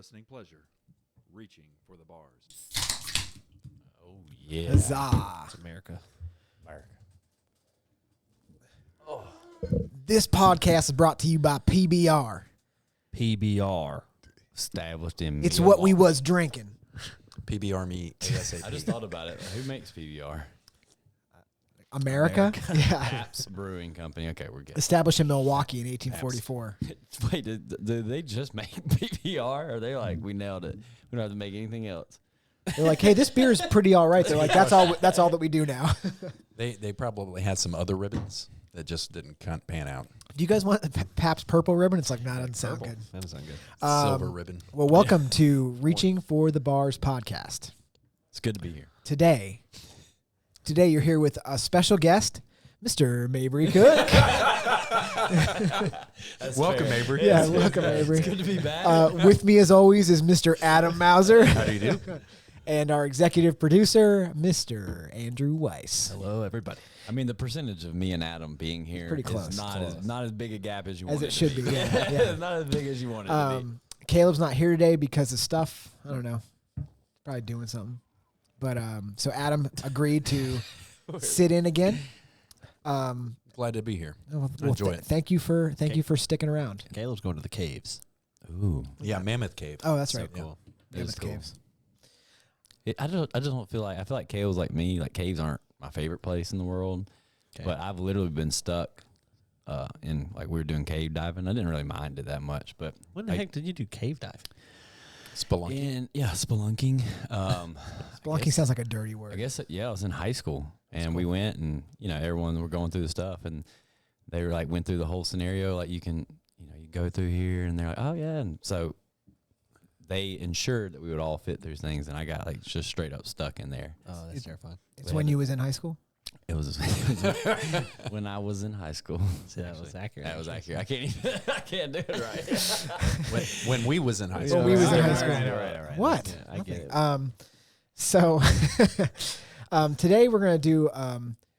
listening pleasure, reaching for the bars. Oh, yeah. Huzzah. It's America. This podcast is brought to you by PBR. PBR. Established in It's what we was drinking. PBR me ASAP. I just thought about it. Who makes PBR? America? Yeah. Pabst Brewing Company. Okay, we're good. Established in Milwaukee in 1844. Wait, did they just make PBR? Or are they like, we nailed it? We don't have to make anything else. They're like, hey, this beer is pretty all right. They're like, that's all that we do now. They probably had some other ribbons that just didn't pan out. Do you guys want Pabst purple ribbon? It's like, nah, doesn't sound good. That doesn't sound good. Silver ribbon. Well, welcome to Reaching for the Bars podcast. It's good to be here. Today you're here with a special guest, Mr. Mabry Cook. Welcome, Mabry. Yeah, welcome, Mabry. It's good to be back. With me, as always, is Mr. Adam Mauser. How do you do? And our executive producer, Mr. Andrew Weis. Hello, everybody. I mean, the percentage of me and Adam being here Pretty is close. not as big a gap as you As want it should be, yeah. Yeah. Not as big as you want it to be. Caleb's not here today because of stuff. I don't know. Probably doing something. But so Adam agreed to sit in again. Glad to be here. Well, Enjoy it. Thank you for sticking around. Caleb's going to the caves. Ooh. Yeah, Mammoth Cave. Oh, that's So right. cool. Mammoth cool. Caves. I just don't feel like, I feel like caves like me, like caves aren't my favorite place in the world. Okay. But I've literally been stuck in, like, we were doing cave diving. I didn't really mind it that much, but When the heck did you do cave dive? Spelunking. Spelunking. Spelunking sounds like a dirty word. I guess, I was in high school, and we went, and, everyone were going through the stuff, and they were, like, went through the whole scenario, like, you can, you go through here, and they're like, oh, yeah, and so they ensured that we would all fit through things, and I got, like, just straight up stuck in there. Oh, that's terrifying. It's when you was in high school? It was when I was in high school. See, that was accurate. That was accurate. I can't do it right. when we was in high school. When we was in high All school. right. What? Yeah, I get it. So today we're going to do,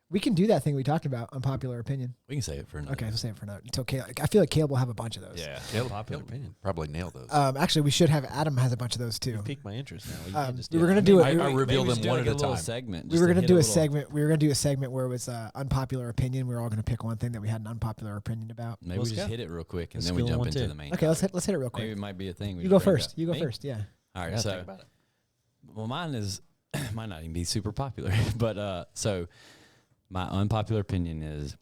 we can do that thing we talked about, unpopular opinion. We can save it for another. Okay, we'll save it for another. Until Caleb, I feel like Caleb will have a bunch of those. Yeah. Popular opinion. Probably nailed those. Actually, we should have Adam has a bunch of those too. You piqued my interest now. You can't just We were it. going to do it. I revealed them one at a time. Segment. We were going to do a segment. We were going to do a segment where it was unpopular opinion. We were all going to pick one thing that we had an unpopular opinion about. Maybe Let's we just go. hit it real quick, and Let's then we go jump one, into two. the main. Okay, let's topic. hit it real quick. Maybe it might be a thing. You go first. You go Me? first. Yeah. All right. Yeah, So, think about it. well, mine is might not even be super popular, but so my unpopular opinion is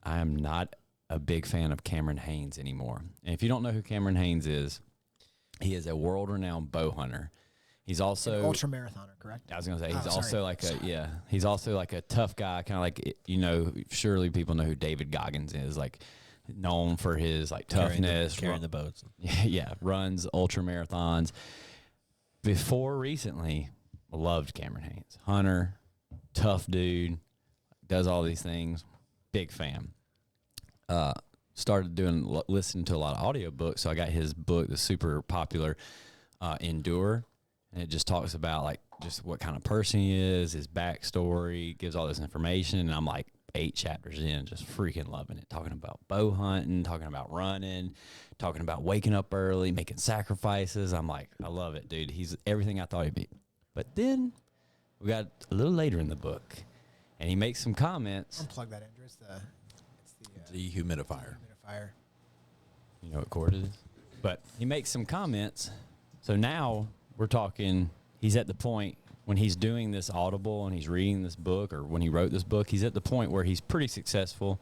I am not a big fan of Cameron Haynes anymore. And if you don't know who Cameron Haynes is, he is a world-renowned bow hunter. He's also ultra marathoner, correct? I was gonna say he's Oh, also sorry. like he's also like a tough guy, kind of like surely people know who David Goggins is, like known for his like toughness, Carrying the boats. yeah, runs ultra marathons. Before recently, I loved Cameron Haynes, hunter, tough dude, does all these things, big fan. Started listening to a lot of audiobooks, so I got his book, the super popular Endure, and it just talks about like just what kind of person he is, his backstory, gives all this information, and I'm like 8 chapters in, just freaking loving it, talking about bow hunting, talking about running, talking about waking up early, making sacrifices. I'm like, I love it, dude. He's everything I thought he'd be. But then we got a little later in the book, and he makes some comments. Unplug that, Andrew. It's the Dehumidifier. humidifier. You know what chord it is? But he makes some comments. So now we're talking, he's at the point when he's doing this audible and he's reading this book, or when he wrote this book, he's at the point where he's pretty successful,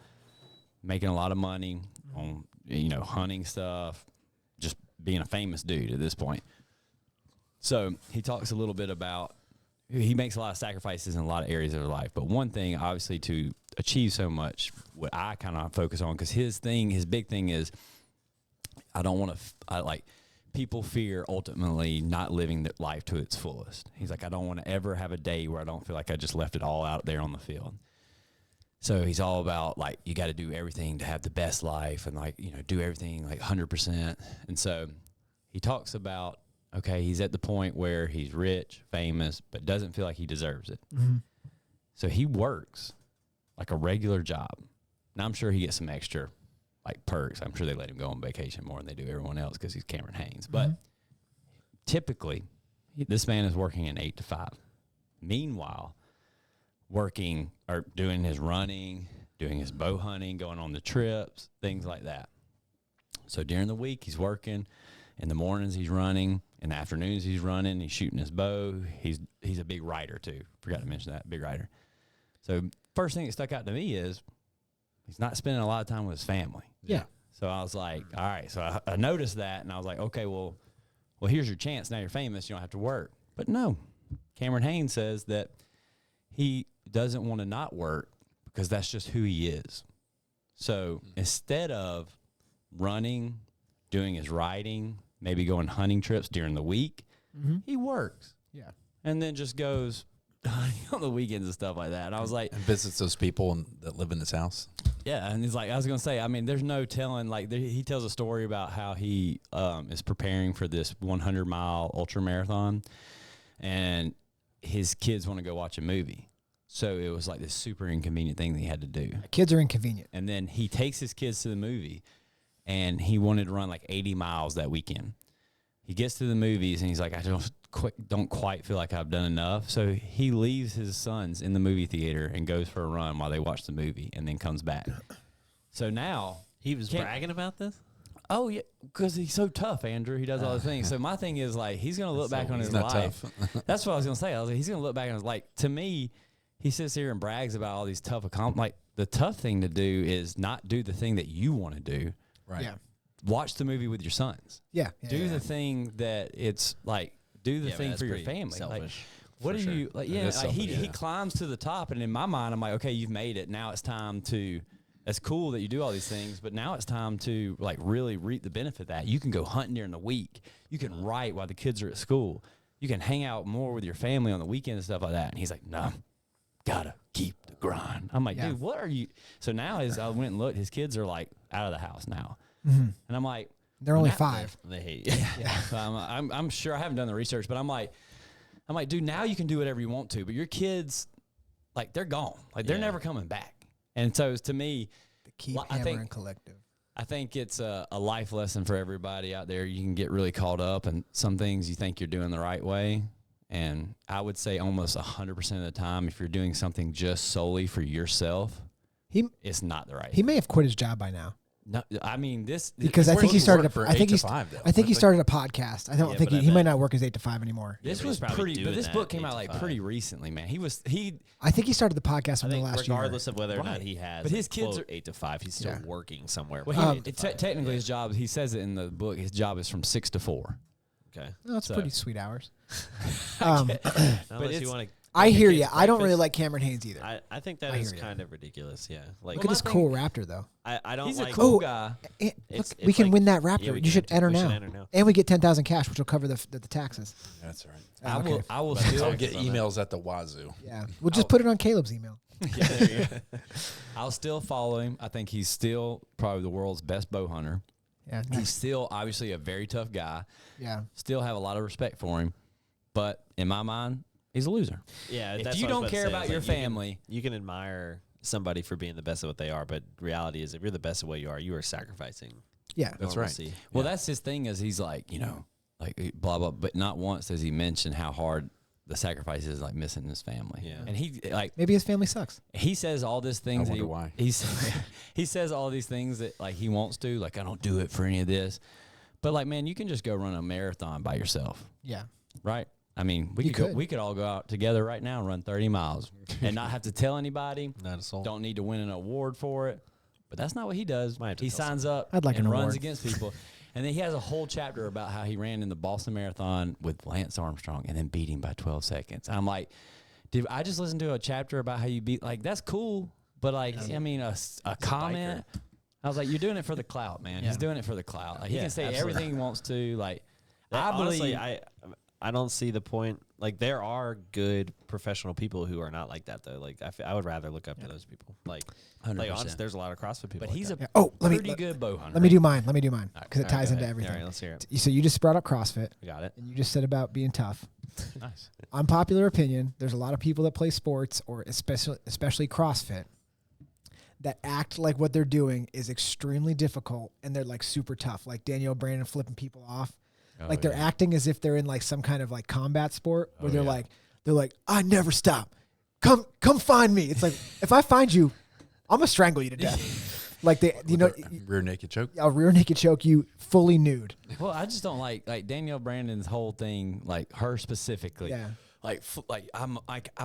making a lot of money on, hunting stuff, just being a famous dude at this point. So he talks a little bit about, he makes a lot of sacrifices in a lot of areas of his life. But one thing, obviously, to achieve so much, what I kind of focus on, because his big thing is, I don't want to, people fear ultimately not living that life to its fullest. He's like, I don't want to ever have a day where I don't feel like I just left it all out there on the field. So he's all about, like, you got to do everything to have the best life and, do everything, 100%. And so he talks about, okay, he's at the point where he's rich, famous, but doesn't feel like he deserves it. Mm-hmm. So he works like a regular job. Now, I'm sure he gets some extra, perks. I'm sure they let him go on vacation more than they do everyone else because he's Cameron Haynes. But typically, this man is working an 8 to 5. Meanwhile, working or doing his running, doing his bow hunting, going on the trips, things like that. So during the week, he's working. In the mornings, he's running. In the afternoons, he's running. He's shooting his bow. He's a big rider, too. Forgot to mention that, big rider. So first thing that stuck out to me is he's not spending a lot of time with his family. Yeah. So I was like, all right. So I noticed that, and I was like, okay, well, here's your chance. Now you're famous. You don't have to work. But no, Cameron Haynes says that he doesn't want to not work because that's just who he is. So instead of running, doing his riding, maybe going hunting trips during the week, he works. Yeah. And then just goes hunting on the weekends and stuff like that. And I was like, And visits those people that live in his house. yeah. And he's like, I was going to say, I mean, there's no telling, like he tells a story about how he is preparing for this 100-mile ultra marathon, and his kids want to go watch a movie. So it was like this super inconvenient thing that he had to do. Kids are inconvenient. And then he takes his kids to the movie, and he wanted to run like 80 miles that weekend. He gets to the movies, and he's like, I don't quite feel like I've done enough. So he leaves his sons in the movie theater and goes for a run while they watch the movie, and then comes back. So now He was bragging about this? oh yeah, because he's so tough, Andrew. He does all the things. So my thing is like he's gonna look back on his not life. tough. That's what I was gonna say. I was like, he's gonna look back on his like. To me, he sits here and brags about all these tough accomplishments. Like the tough thing to do is not do the thing that you want to do. Right. Yeah. Watch the movie with your sons. Yeah. Do the thing that it's like. Do the thing for your family. Like, what do you like? Yeah, like he climbs to the top, and in my mind, I'm like, okay, you've made it. Now it's time to. It's cool that you do all these things, but now it's time to like really reap the benefit of that. You can go hunting during the week. You can write while the kids are at school. You can hang out more with your family on the weekend and stuff like that. And he's like, no, gotta keep the grind. I'm like, dude, what are you? So now as I went and looked, his kids are like out of the house now, and I'm like, they're only 5. They hate you. yeah. So I'm sure I haven't done the research, but I'm like, dude, now you can do whatever you want to, but your kids, like, they're gone. Like, they're never coming back. And so to me, The Keep Hammering Collective. I think it's a life lesson for everybody out there. You can get really caught up in some things you think you're doing the right way. And I would say almost 100% of the time, if you're doing something just solely for yourself, it's not the right He may have quit his job by now. No, I mean this Because I think he started a, for I think 8 to he's 5, though. I think he started a podcast. I don't think but I he might bet- not work his 8 to 5 anymore. This but was he's probably pretty, but doing this that book came 8 out to like 5. pretty recently, man. I think he started the podcast I in the think last regardless year. of whether or not Right. he has, But his kids quote, are- 8 to 5, he's still Yeah. working somewhere. Well, from he, 8 to 5. technically his job, he says it in the book, his job is from 6 to 4. Okay. No, that's So- pretty sweet hours. Unless it's- you want to. I hear you. I don't really like Cameron Haynes either. I think that I is hear ya. kind of ridiculous. Yeah. Like Look at this cool Raptor though. I don't He's like. a cool Oh, guy. Look, It's we can like- win that yeah, Raptor. we You should can. enter We should now. enter now. And we get 10,000 cash, which will cover the taxes. That's right. I Okay. will. I will I'll still get emails at the wazoo. Yeah, we'll just put it on Caleb's email. Yeah, there you go. I'll still follow him. I think he's still probably the world's best bow hunter. Yeah, He's still obviously a very tough guy. yeah. Still have a lot of respect for him, but in my mind, he's a loser. Yeah, If that's you what I was don't about to care say. about It's your like, you can- family, you can admire somebody for being the best at what they are, but reality is, if you're the best at what you are sacrificing. Yeah. That's right. normalcy. well, that's his thing. Is he's like, like blah blah, but not once does he mention how hard the sacrifice is, like missing his family. Yeah. And he like Maybe his family sucks. he says all these things. I that wonder why. He says all these things that like he wants to. Like I don't do it for any of this, but like man, you can just go run a marathon by yourself, Yeah. right? I mean, You could. we could all go out together right now and run 30 miles and not have to tell anybody. Not a soul. Don't need to win an award for it. But that's not what he does. Might have to He tell signs up I'd like and an runs award. against people. And then he has a whole chapter about how he ran in the Boston Marathon with Lance Armstrong and then beat him by 12 seconds. I'm like, did I just listen to a chapter about how you beat? Like, that's cool. But, like, I mean, a comment. I was like, you're doing it for the clout, man. He's doing it for the clout. Like, he Yeah, can say absolutely. everything he wants to. Like, That- I believe. honestly, I don't see the point. Like, there are good professional people who are not like that, though. Like, I would rather look up to those people. Like, 100%. honestly, there's a lot of CrossFit people. But like he's that. a Yeah. Oh, pretty good bow hunter. Let me do mine. Because it All right, ties go into ahead. everything. All right, let's hear it. So you just brought up CrossFit. We got it. And you just said about being tough. Nice. Unpopular opinion, there's a lot of people that play sports or especially CrossFit that act like what they're doing is extremely difficult and they're like super tough, like Daniel Brandon flipping people off. Like they're acting as if they're in like some kind of like combat sport where they're like, I never stop. Come find me. It's like, if I find you, I'm gonna strangle you to death. Like rear naked choke. I'll rear naked choke you fully nude. Well, I just don't like Danielle Brandon's whole thing, like her specifically. Yeah. Like I'm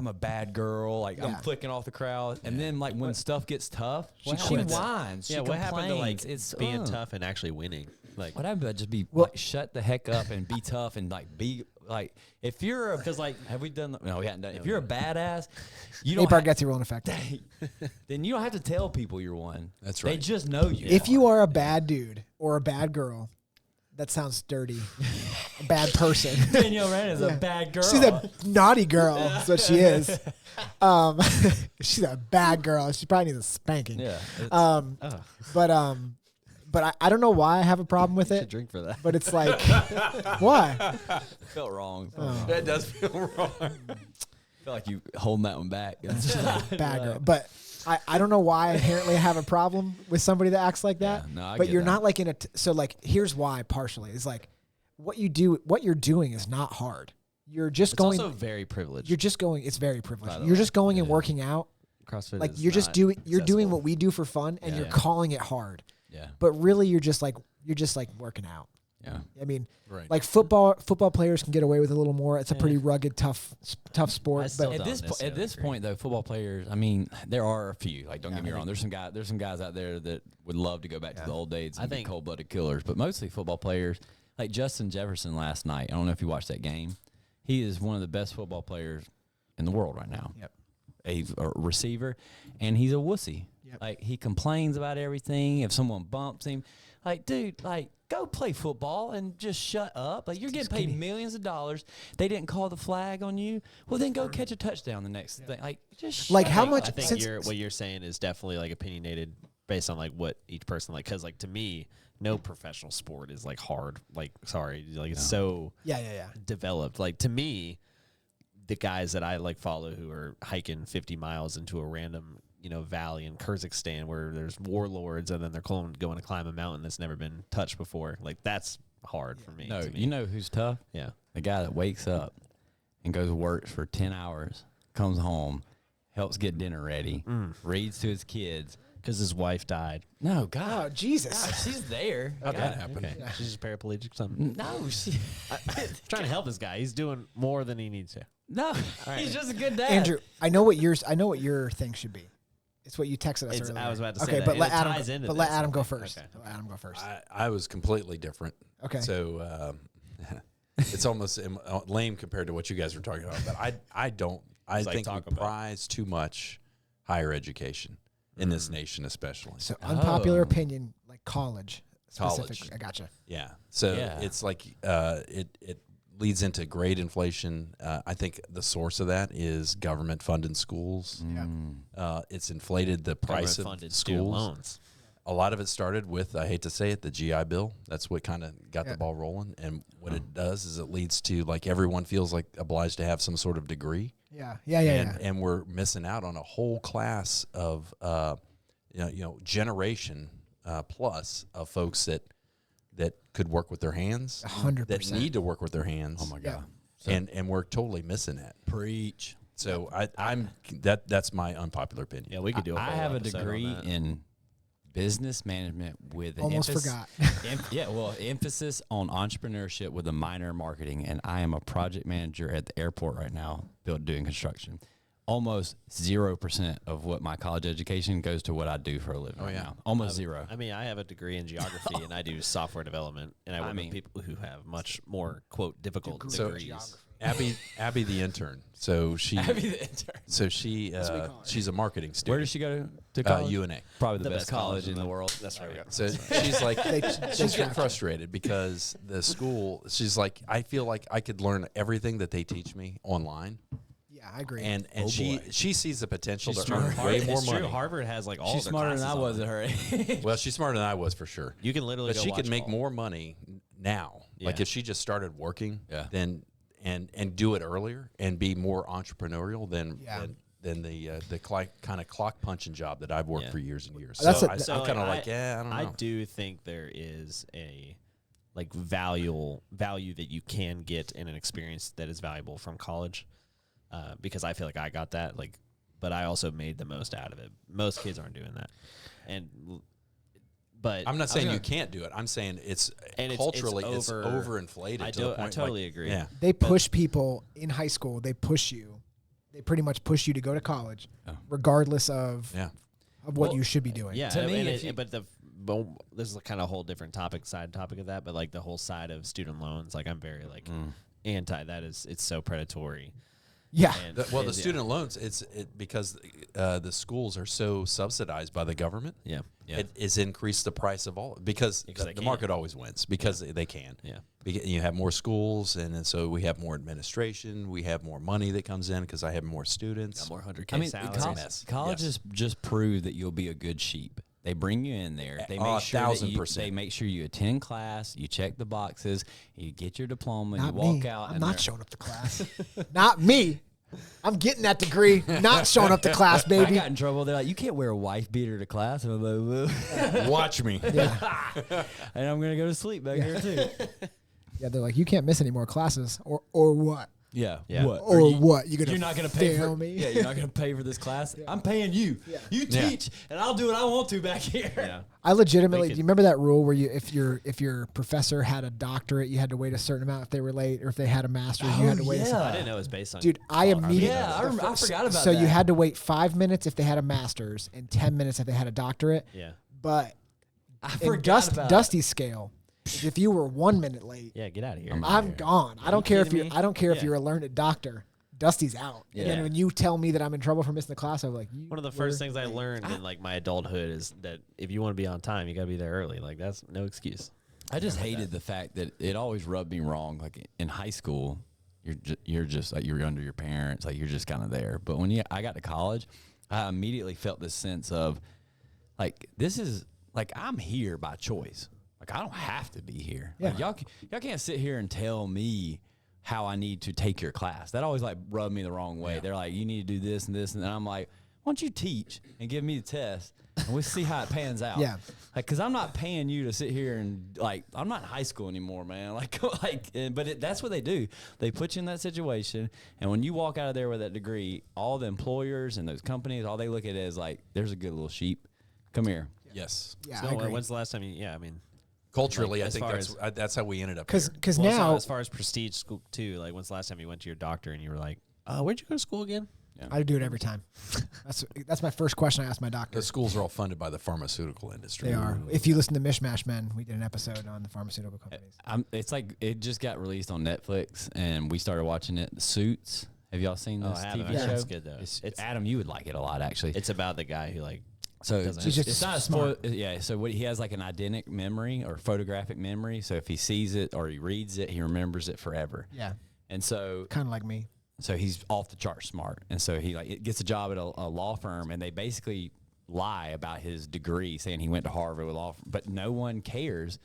a bad girl. Like I'm flicking off the crowd, and then like when stuff gets tough, she whines. Yeah, she what happened to like it's being tough and actually winning? Like what happened to just be like shut the heck up and be tough and like be like if you're because like have we done? No, we haven't done. If you're a badass, you don't. Bargatze roll in effect. Then you don't have to tell people you're one. That's right. They just know you. If you are a bad dude or a bad girl, that sounds dirty. A bad person. Danielle Brandon is a bad girl. She's a naughty girl. That's what she is. She's a bad girl. She probably needs a spanking. Yeah. But I don't know why I have a problem with it. drink for that. But it's like, why? Felt wrong. That does feel wrong. Feel like you holding that one back. It's Bad girl. But I don't know why inherently I have a problem with somebody that acts like that. Yeah, no, I but get you're that. not like in a so like here's why partially is like what you're doing is not hard. You're just It's going. also very privileged. You're just going. It's very By privileged. the You're way. just going and working out. CrossFit Like is you're just not doing. You're doing accessible. what we do for fun, and you're calling it hard. Yeah. But really, you're just like working out. Yeah. I mean, Right. like football players can get away with a little more. It's a pretty rugged, tough sport. still But don't At necessarily this agree. point, though, football players. I mean, there are a few. Like, don't get me wrong. There's some guys out there that would love to go back to the old days and be think- cold-blooded killers. But mostly football players, like Justin Jefferson last night. I don't know if you watched that game. He is one of the best football players in the world right now. Yep. He's a receiver, and he's a wussy. Yep. Like he complains about everything. If someone bumps him, like dude, like go play football and just shut up. Like you're getting paid millions of dollars. They didn't call the flag on you. Well, then go catch a touchdown the next thing. Like just Like, shut how up. much- I think since- what you're saying is definitely like opinionated based on like what each person like. Because like to me, no professional sport is like hard. Like sorry, like it's so yeah. developed. Like to me, the guys that I like follow who are hiking 50 miles into a random valley in Kyrgyzstan where there's warlords and then they're going to climb a mountain that's never been touched before. Like that's hard for me. No, to me. you know who's tough? Yeah. The guy that wakes up and goes to work for 10 hours, comes home, helps get dinner ready, reads to his kids. Because his wife died. No, Oh God. Jesus! God, she's there. How'd God. that happen? Okay. She's just paraplegic or something. No, she. Trying to help this guy. He's doing more than he needs to. No, he's just a good dad. Andrew, I know what your thing should be. It's what you texted us earlier. I was about to say okay, that, but and let it Adam. ties into But let this. Adam go first. Okay. Let Adam go first. I was completely different. Okay. So it's almost lame compared to what you guys were talking about. But I think we talk about prize too much higher education in this nation, especially. So unpopular Oh. opinion, like college. College. Specifically. I gotcha. Yeah. So Yeah. it's like it leads into grade inflation. I think the source of that is government funded schools. It's inflated the price of Government-funded student schools. loans. A lot of it started with, I hate to say it, the GI Bill. That's what kind of got Yeah. the ball rolling. And what it does is it leads to like everyone feels like obliged to have some sort of degree. Yeah. And we're missing out on a whole class of generation plus of folks that could work with their hands, 100%. that need to work with their hands. Oh my God. And we're totally missing that. Preach. So that's my unpopular opinion. Yeah, we could do a I whole have a episode on degree that. in business management with an Almost emphasis, forgot. emphasis on entrepreneurship with a minor in marketing, and I am a project manager at the airport right now, doing construction. Almost 0% of what my college education goes to what I do for a living right now. Almost zero. I mean, I have a degree in geography and I do software development, and I work with people who have much more quote difficult degrees. Abby the intern. So she she's a marketing student. Where does she go to college? UNA. Probably the best college in the world. That's right. So she's like, she's track getting frustrated because the school, she's like, I feel like I could learn everything that they teach me online. Yeah, I agree. And she sees the potential She's to earn smart. way more It's money. true. Harvard has like all She's their smarter than I classes was on at it. her age. Well, she's smarter than I was for sure. You can literally But go she watch could make all. more money now. Like Yeah. if she just started working, Yeah. then and do it earlier and be more entrepreneurial than Yeah. than the kind of clock punching job that I've worked Yeah. for years and years. That's So a- I'm kind of like, I don't know. I do think there is a like value that you can get in an experience that is valuable from college. Because I feel like I got that, like, but I also made the most out of it. Most kids aren't doing that, but I'm not saying you can't do it. I'm saying it's culturally it's overinflated. I totally agree. Yeah, They push people in high school. They push you. They pretty much push you to go to college, regardless of what you should be doing. Yeah, To me, this is a kind of whole different side topic of that, but like the whole side of student loans, like I'm very like anti that. It's so predatory. Yeah. And the student loans, because the schools are so subsidized by the government. Yeah. It has increased the price of all because the market always wins because they can. Yeah. You have more schools, and then so we have more administration. We have more money that comes in because I have more students. Got more 100K I mean, salaries. colleges just prove that you'll be a good sheep. They bring you in there. They make sure 1,000%. They make sure you attend class. You check the boxes. You get your diploma. Not you walk me. out. I'm and not they're- showing up to class. Not me. I'm getting that degree. Not showing up to class, I baby. got in trouble. They're like, you can't wear a wife beater to class. And I'm like, well, watch me. Yeah. And I'm gonna go to sleep back here too. Yeah, they're like, you can't miss any more classes, or what? Yeah. Yeah. What? Or what? You're not gonna pay fail for me? Yeah, you're not gonna pay for this class. I'm paying you. Yeah. You teach, and I'll do what I want to back here. Yeah. I legitimately. They Do you remember that rule where if your professor had a doctorate, you had to wait a certain amount if they were late, or if they had a master's, you had to wait. yeah. I didn't know it was based on. Dude, I immediately. Yeah, I forgot about So that. you had to wait 5 minutes if they had a master's and 10 minutes if they had a doctorate. Yeah. But I in forgot about Dusty's scale, if you were 1 minute late, Yeah. Get out of here. I'm gone. I don't care if kidding you. me? I don't care if Yeah. you're a learned doctor. Dusty's out. And Yeah. then when you tell me that I'm in trouble for missing the class, I'm like, One of the first things I learned in like my adulthood is that if you want to be on time, you got to be there early. Like that's no excuse. I just hated the fact that it always rubbed me wrong. Like in high school, you're just like you're under your parents, like you're just kind of there. But when I got to college, I immediately felt this sense of like this is like I'm here by choice. Like I don't have to be here. Like, y'all can't sit here and tell me how I need to take your class. That always like rubbed me the wrong way. They're like, you need to do this and this, and then I'm like, why don't you teach and give me the test and we'll see how it pans out. Yeah. Like, cause I'm not paying you to sit here and like, I'm not in high school anymore, man. Like, that's what they do. They put you in that situation. And when you walk out of there with that degree, all the employers and those companies, all they look at it is like, there's a good little sheep. Come here. Yes. Yeah, So I agree. when's the last time you? Yeah. I mean. Culturally, Like, I as think far that's how we ended up. Because Well, now as far as prestige school too, like when's the last time you went to your doctor and you were like, where'd you go to school again? I do it every time. That's my first question I ask my doctor. The schools are all funded by the pharmaceutical industry. They are. If you listen to Mishmash Men, we did an episode on the pharmaceutical companies. It's like, it just got released on Netflix and we started watching it. Suits. Have y'all seen Oh, this I haven't. TV I show? heard it's good though. It's It's Adam, you would like it a lot, actually. it's about the guy who like So doesn't He's just it's not a smart. spoil. Yeah. So what he has like an eidetic memory or photographic memory. So if he sees it or he reads it, he remembers it forever. Yeah, And so kind of like me. he's off the chart smart. And so he like gets a job at a law firm, and they basically lie about his degree, saying he went to Harvard with law, but no one cares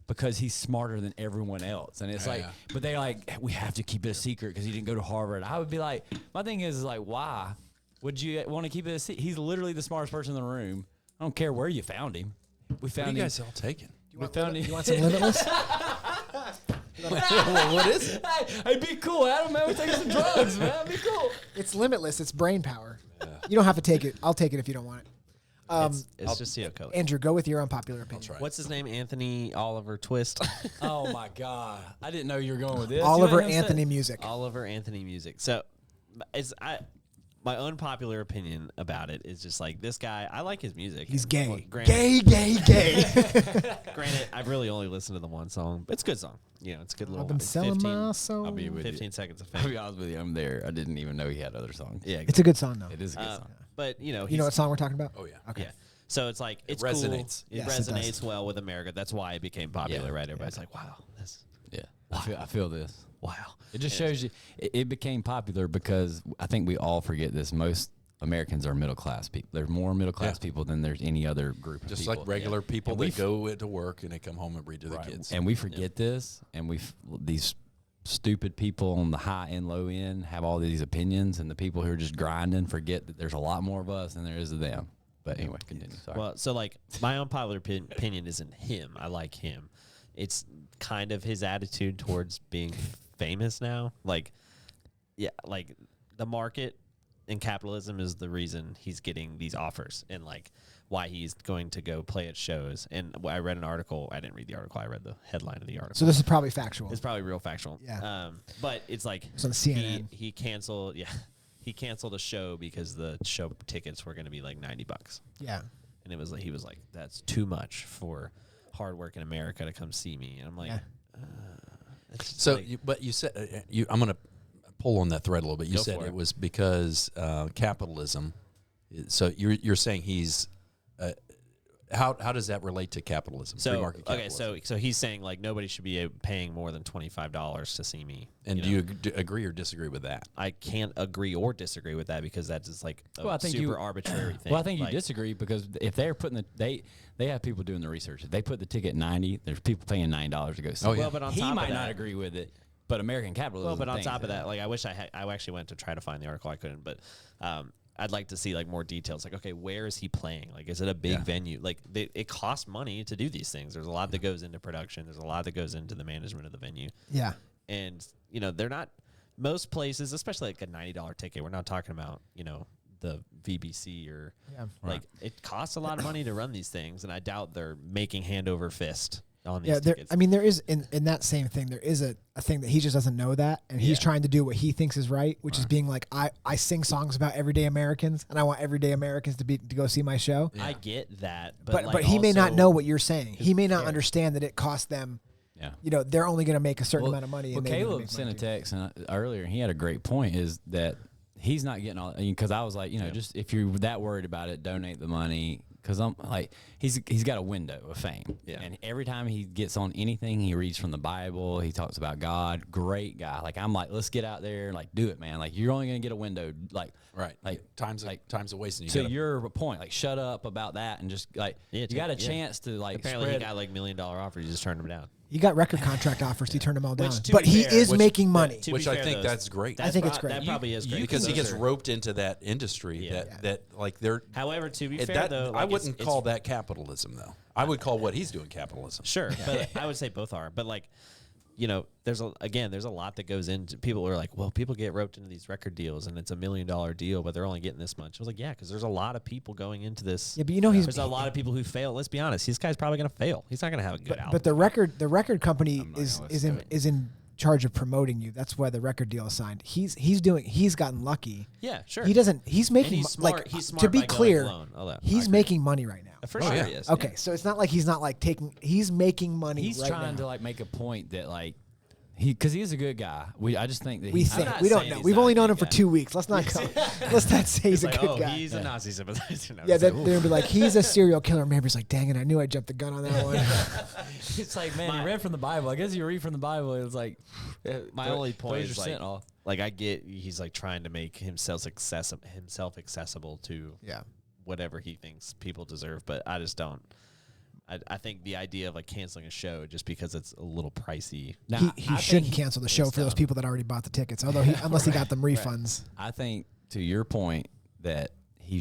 because he's smarter than everyone else. And it's like, but they're like, we have to keep it a secret because he didn't go to Harvard. I would be like, my thing is like, why would you want to keep it a secret? He's literally the smartest person in the room. I don't care where you found him. We What found are you him. guys all taking? We found him. You want some Limitless? What is it? Hey, be cool, Adam, man. We're taking some drugs, man. Be cool. It's Limitless. It's brain power. You don't have to take it. I'll take it if you don't want it. it's just Coke. Andrew, go with your unpopular opinion. try. What's his name? Anthony Oliver Twist. Oh my God! I didn't know you were going with this. Oliver You let him say- Anthony Music. Oliver Anthony Music. So, my unpopular opinion about it is just like this guy. I like his music. He's Well, gay. granted, Gay. granted, I've really only listened to the one song, but it's a good song. You know, it's a good little. I've been it's selling 15 my soul. I'll be with you. 15 seconds of I'll fame. be honest with you. I'm there. I didn't even know he had other songs. Yeah, It's a good song, though. It is a good song. but you know, You know what song we're talking about? Oh yeah. Okay. Yeah. So it's like it's resonates. Cool. It Yes, it resonates does. well with America. That's why it became popular, Yeah. right? Everybody's like, "Wow, this, Yeah, I feel this. wow." It just shows you it became popular because I think we all forget this. Most Americans are middle class people. There's more middle class people than there's any other group of Just people. like regular people And that we've- go to work and they come home and read to the kids. And we forget this, and these stupid people on the high and low end have all these opinions, and the people who are just grinding forget that there's a lot more of us than there is of them. But anyway, continue. Sorry. Well, so like my unpopular opinion isn't him. I like him. it's kind of his attitude towards being famous now. Like, yeah, like the market and capitalism is the reason he's getting these offers, and like why he's going to go play at shows. And I read an article. I didn't read the article. I read the headline of the article. So this is probably factual. It's probably real factual. Yeah. But it's like It's on CNN. he canceled. Yeah, he canceled a show because the show tickets were going to be like $90. Yeah. And it was like, he was like, that's too much for hard work in America to come see me. And I'm like, Yeah. So, like, but you said I'm going to pull on that thread a little bit. You Go said for it it. was because capitalism. So you're saying he's how does that relate to capitalism? Free so market okay, capitalism? so he's saying like nobody should be paying more than $25 to see me. And you do know? you agree or disagree with that? I can't agree or disagree with that because that's just like a Well, I think super you- arbitrary thing. Well, I think you Like, disagree because if they're putting they have people doing the research. If they put the ticket 90, there's people paying $9 to go see. Oh, it. yeah. Well, but on he top of might not that- agree with it, but American capitalism. Well, but on thinks top of that. that, like I wish I actually went to try to find the article. I couldn't, but I'd like to see like more details. Like, okay, where is he playing? Like, is it a big Yeah. venue? Like, it costs money to do these things. There's a lot that goes into production. There's a lot that goes into the management of the venue. Yeah. And they're not most places, especially like a $90 ticket. We're not talking about the VBC or Yeah. like it costs a lot of money to run these things, and I doubt they're making hand over fist on these Yeah, there, tickets. I mean, there is in that same thing. There is a thing that he just doesn't know that, and he's Yeah. trying to do what he thinks is right, which is being like, I sing songs about everyday Americans, and I want everyday Americans to go see my show. I get that, But like he may not also- know what you're saying. He may not cares? understand that it costs them. Yeah. They're only going to make a certain Well, amount of money. Well, and they're gonna Caleb make sent a money too. text earlier, and he had a great point. Is that he's not getting all because I was like, just if you're that worried about it, donate the money. Because I'm like, he's got a window of fame, and every time he gets on anything, he reads from the Bible. He talks about God. Great guy. Like I'm like, let's get out there, and like do it, man. Like you're only gonna get a window, like time's a waste. And to your point, like shut up about that, and just like you got a chance to like Apparently, spread. he got like $1 million offers. He just turned them down. He got record contract offers. He turned them all down. Which, to But be he fair- is which- making money. To Which be I fair, think though, that's great. I think it's great. That probably is great Because he those gets are- roped into that industry Yeah. that like they're. However, to be it- fair, that- though, I like, wouldn't it's call that capitalism, though. I would call what he's doing capitalism. Sure, but I would say both are. But like, there's a lot that goes into. People are like, well, people get roped into these record deals, and it's $1 million deal, but they're only getting this much. I was like, yeah, because there's a lot of people going into this. Yeah, but he's There's a lot of people who fail. Let's be honest, this guy's probably going to fail. He's not going to have a good album. But the record company I'm not is gonna is listen in to is in charge of promoting you. That's why the record deal is signed. He's gotten lucky. yeah, sure. He doesn't. He's making he's smart. like He's smart to be by going clear. alone. I He's agree. making money right now. For Oh, sure yeah. he is. Okay, so it's not like he's not like taking. He's making money. He's right trying now. to like make a point that like because he's a good guy. I just think that We he's think not we don't saying know. he's We've not only a known good him for guy. 2 weeks. Let's not let's not say he's a like, good oh, guy. he's a Nazi sympathizer. Yeah, they're they'll be like, he's a serial killer. Mabry's like, dang it, I knew I jumped the gun on that one. It's like, man, you read from the Bible. I guess you read from the Bible. It's like My only point throws is your like, scent off. like I get he's like trying to make himself accessible to Yeah. whatever he thinks people deserve, but I just don't. I think the idea of like canceling a show just because it's a little pricey. Now, he I think shouldn't cancel the show for those dumb. people that already bought the tickets, although unless he got them refunds. I think to your point that he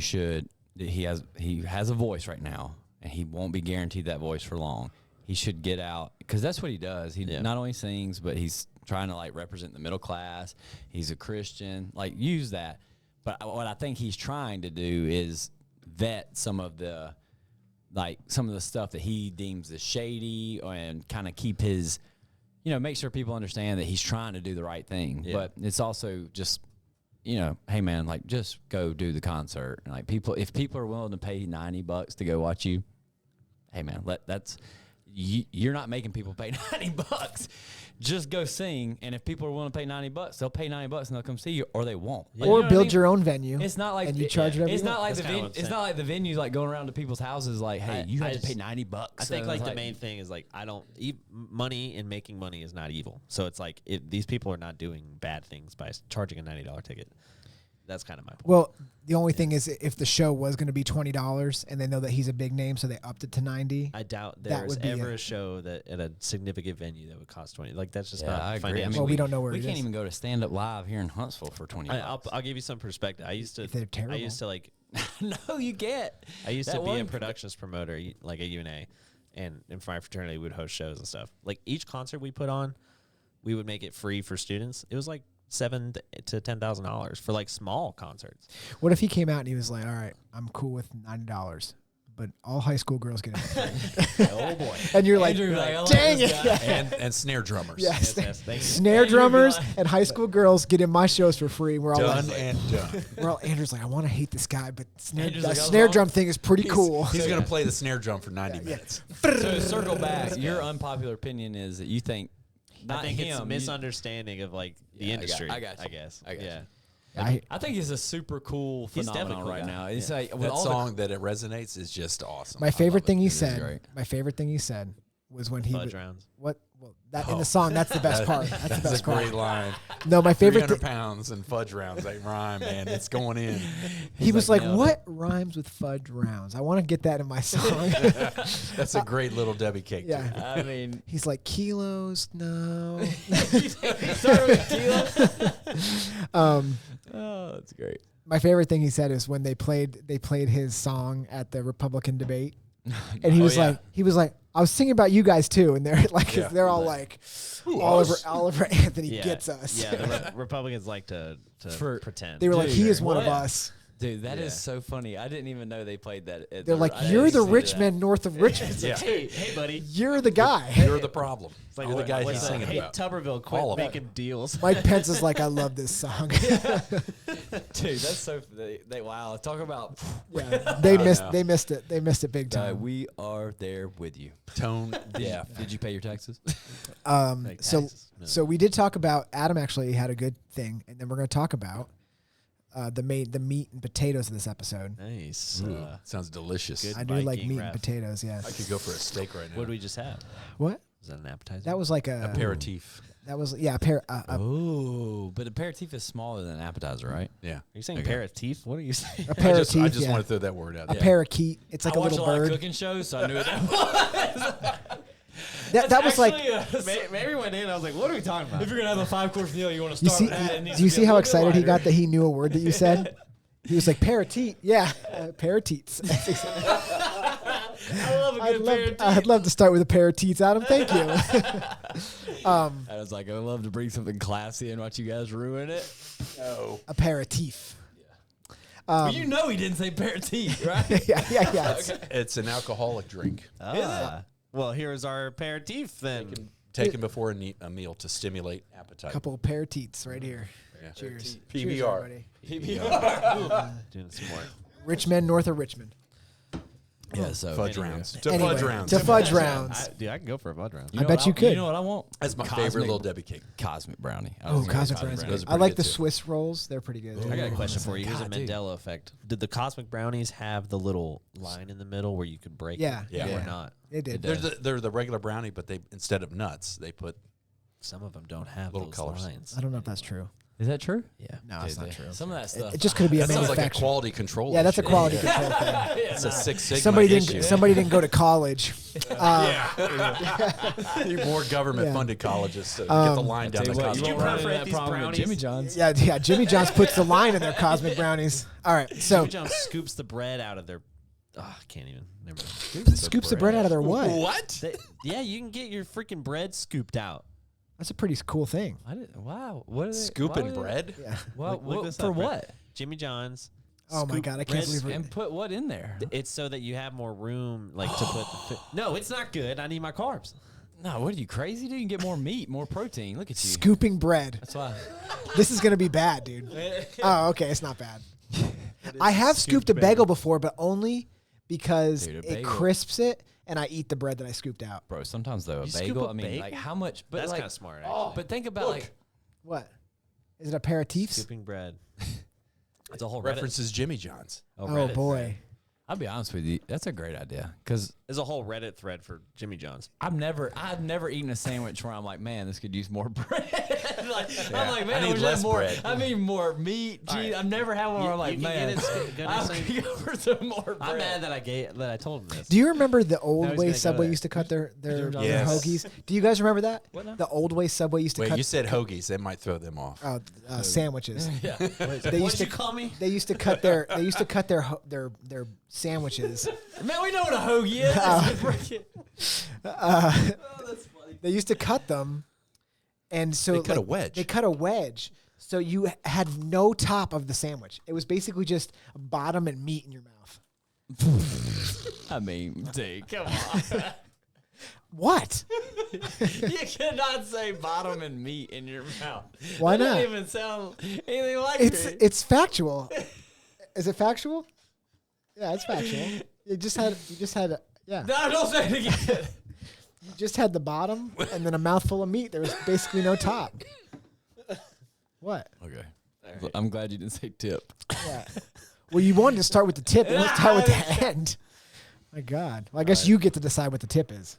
has a voice right now, and he won't be guaranteed that voice for long. He should get out because that's what he does. He not only sings, but he's trying to like represent the middle class. He's a Christian. Like use that. But what I think he's trying to do is vet some of the stuff that he deems as shady and kind of keep his, make sure people understand that he's trying to do the right thing. Yeah. But it's also just, hey man, like just go do the concert. And like if people are willing to pay $90 to go watch you, hey man, you're not making people pay $90. Just go sing, and if people are willing to pay $90, they'll pay $90 and they'll come see you, or they won't. Yeah. Or You know what I build mean? your own venue. It's not like and you charge whatever It's you not want. like That's kinda what I'm it's not like the venues like going around to people's houses like, hey, you have to pay $90. I think And like it's the main thing is like money and making money is not evil. So it's like these people are not doing bad things by charging a $90 ticket. That's kind of my point. Well, the only thing is if the show was going to be $20 and they know that he's a big name, so they upped it to $90. I doubt that there's would be ever a- a show that at a significant venue that would cost 20. Like that's just Yeah, not I agree. I financial. mean, Well, we don't know where we it can't is. even go to stand up live here in Huntsville for $20. I'll give you some perspective. I used to. If they're terrible. I used to like. No, you get. I used That to be a one- productions promoter like at UNA, and for my fraternity, we would host shows and stuff. Like each concert we put on, we would make it free for students. It was like $7,000 to $10,000 for like small concerts. What if he came out and he was like, all right, I'm cool with $90, but all high school girls get it. Oh boy. And you're like, Andrew, like, I like dang this it. guy. and snare drummers. Yeah, Yes, thank you. snare Andrew, drummers like- and high school girls get in my shows for free. We're all Done like, and done. Andrew's like, I want to hate this guy, but Andrew's that like, snare "Oh, drum thing is pretty cool. He's going to play the snare drum for 90 minutes. So to circle back, your unpopular opinion is that you think not I think him. it's a you- misunderstanding of like the Yeah, industry. I got you. I guess. I got yeah. you. I I think it's a super cool He's definitely phenomenon cool right guy. now. It's Yeah. like with That all song that it resonates is just awesome. my favorite thing he It is said. great. My favorite thing he said was when he Fudge was, rounds. what? Well, that in the song, that's the best part. That's the That's best a part. great line. No, my favorite. 300 pounds and fudge rounds. They rhyme, man. It's going in. He was like, nailed it. "What rhymes with fudge rounds? I want to get that in my song." That's a great little Debbie cake. too. Yeah. I mean, He's like, "Kilos, no." start with kilos. Oh, that's great. My favorite thing he said is when they played his song at the Republican debate, and he was like, "I was singing about you guys too," and they're like, Yeah. they're all like, Who, Oliver us? Anthony Yeah. gets us. Yeah. The Republicans like to pretend. They were like, Dude, "He is one of what? us." Dude, that is Yeah. so funny. I didn't even know they played that. At They're the- like, I "You're didn't the see rich that. man north of Richmond. Yeah. hey, buddy. You're the guy." You're the problem. It's like You're the guy he's what's that? singing Hey, about. Tuberville, quit All of it. making deals. Mike Pence is like, "I love this song." Dude, that's so. They wow. Talk about. Yeah, they missed. know. They missed it. They missed it big time. We are there with you. Tone deaf. Did you pay your taxes? Like So taxes. No. so we did talk about Adam actually had a good thing, and then we're going to talk about the meat and potatoes of this episode. Nice. Ooh, sounds delicious. good. I do like Viking meat wrap. and potatoes. Yeah. I could go for a steak right now. What did we just have? What? Was that an appetizer? That was like a. Aperitif. That was a pair. Oh, but aperitif is smaller than an appetizer, right? Yeah. Are you saying Okay. aperitif? What are you saying? A I parakeet. just Yeah. want to throw that word out A there. parakeet. It's like I a watch little a lot of bird. cooking shows, so I knew what that was. That was like. Mary went in. I was like, "What are we talking about?" If you're gonna have a 5-course meal, you want to You start see? with that. It needs Do you to be see a how little bit excited he lighter. got that he knew a word that you said? He was like parakeet. Yeah, parakeets. I love a good aperitif. I'd love to start with a parakeets, Adam. Thank you. I was like, I would love to bring something classy and watch you guys ruin it. No. Aperitif. But you know he didn't say aperitif, right? Yeah. It's an alcoholic drink Well, here's our aperitif then. taken before a meal to stimulate appetite. Couple of parakeets right here. Yeah. Cheers. PBR. Cheers, everybody. Doing some more. Richmond, north of Richmond. Yeah, so Fudge Anyway. rounds. To Anyway, fudge rounds. To fudge rounds. Dude, I can go for a fudge round. I bet you could. You know what I want? That's my Cosmic- favorite little Debbie cake. Cosmic brownie. I Oh, was gonna cosmic go brownies. Those are I like pretty the good, too. Swiss rolls. They're pretty good. I got a question for you. Here's a God, dude. Mandela effect. Did the cosmic brownies have the little line in the middle where you could break Yeah. it? Yeah. Or not? It did. They're the regular brownie, but they instead of nuts, they put Some of them don't have Little those colors. lines. I don't know if that's true. Is that true? Yeah. No, it's not true. Some of that stuff. It just could be a that sounds like a manufacturer. quality control. Yeah, that's a issue. quality control thing. It's a Six Sigma Somebody issue. didn't go to college. Need more government-funded colleges to get the line down the you cosmic won't prefer run into that these problem with brownies? Jimmy John's. Yeah. Jimmy John's puts the line in their cosmic brownies. All right, so Jimmy John scoops the bread out of their. Oh, I can't even. Never mind. scoops the bread out of their what? What? Yeah, you can get your freaking bread scooped out. That's a pretty cool thing. Wow. What are they, Scooping why would they- bread? Yeah. Well, Look this for up, Brett. what? Jimmy John's. Oh my scoop God, I can't bread believe it. And put what in there? It's so that you have more room, like to put. No, it's not good. I need my carbs. No, what are you crazy? Dude, you can get more meat, more protein. Look at you. Scooping bread. That's why. This is gonna be bad, dude. Oh, okay, it's not bad. I have scooped a bagel before, but only because Dude, a it bagel- crisps it, and I eat the bread that I scooped out. Bro, sometimes though, a You scoop bagel, a I mean, bagel? like how much? But That's like, kind of smart. Actually. but think about like, What? Is it aperitifs? Scooping bread. it's a whole Reddit. References Jimmy John's. Oh Reddit boy. thread. I'll be honest with you, that's a great idea because There's a whole Reddit thread for Jimmy John's. I've never eaten a sandwich where I'm like, man, this could use more bread. I'm like, man, I need wish less more. bread. I mean, more meat. Gee, I've never had one where I'm like, can man, get it, go I'm next gonna go for some more bread. I'm mad that I told him this. Do you remember the old he's way gonna go Subway there. used to cut their Yes. hoagies? Do you guys remember that? What now? The old way Subway used to Wait, cut you said hoagies. That might throw them off. sandwiches. Yeah. They used to call me? They used to cut their their sandwiches. Man, we know what a hoagie is. They used to cut them, and so They cut a wedge. They cut a wedge, so you had no top of the sandwich. It was basically just bottom and meat in your mouth. I mean, dude, come on. What? You cannot say bottom and meat in your mouth. Why That not? doesn't even sound anything like it. It's factual. Is it factual? Yeah, it's factual. You just had yeah. No, don't say it again. You just had the bottom and then a mouthful of meat. There was basically no top. What? Okay. I'm glad you didn't say tip. Yeah. Well, you wanted to start with the tip and let's start with the end. My God. Well, I guess you get to decide what the tip is.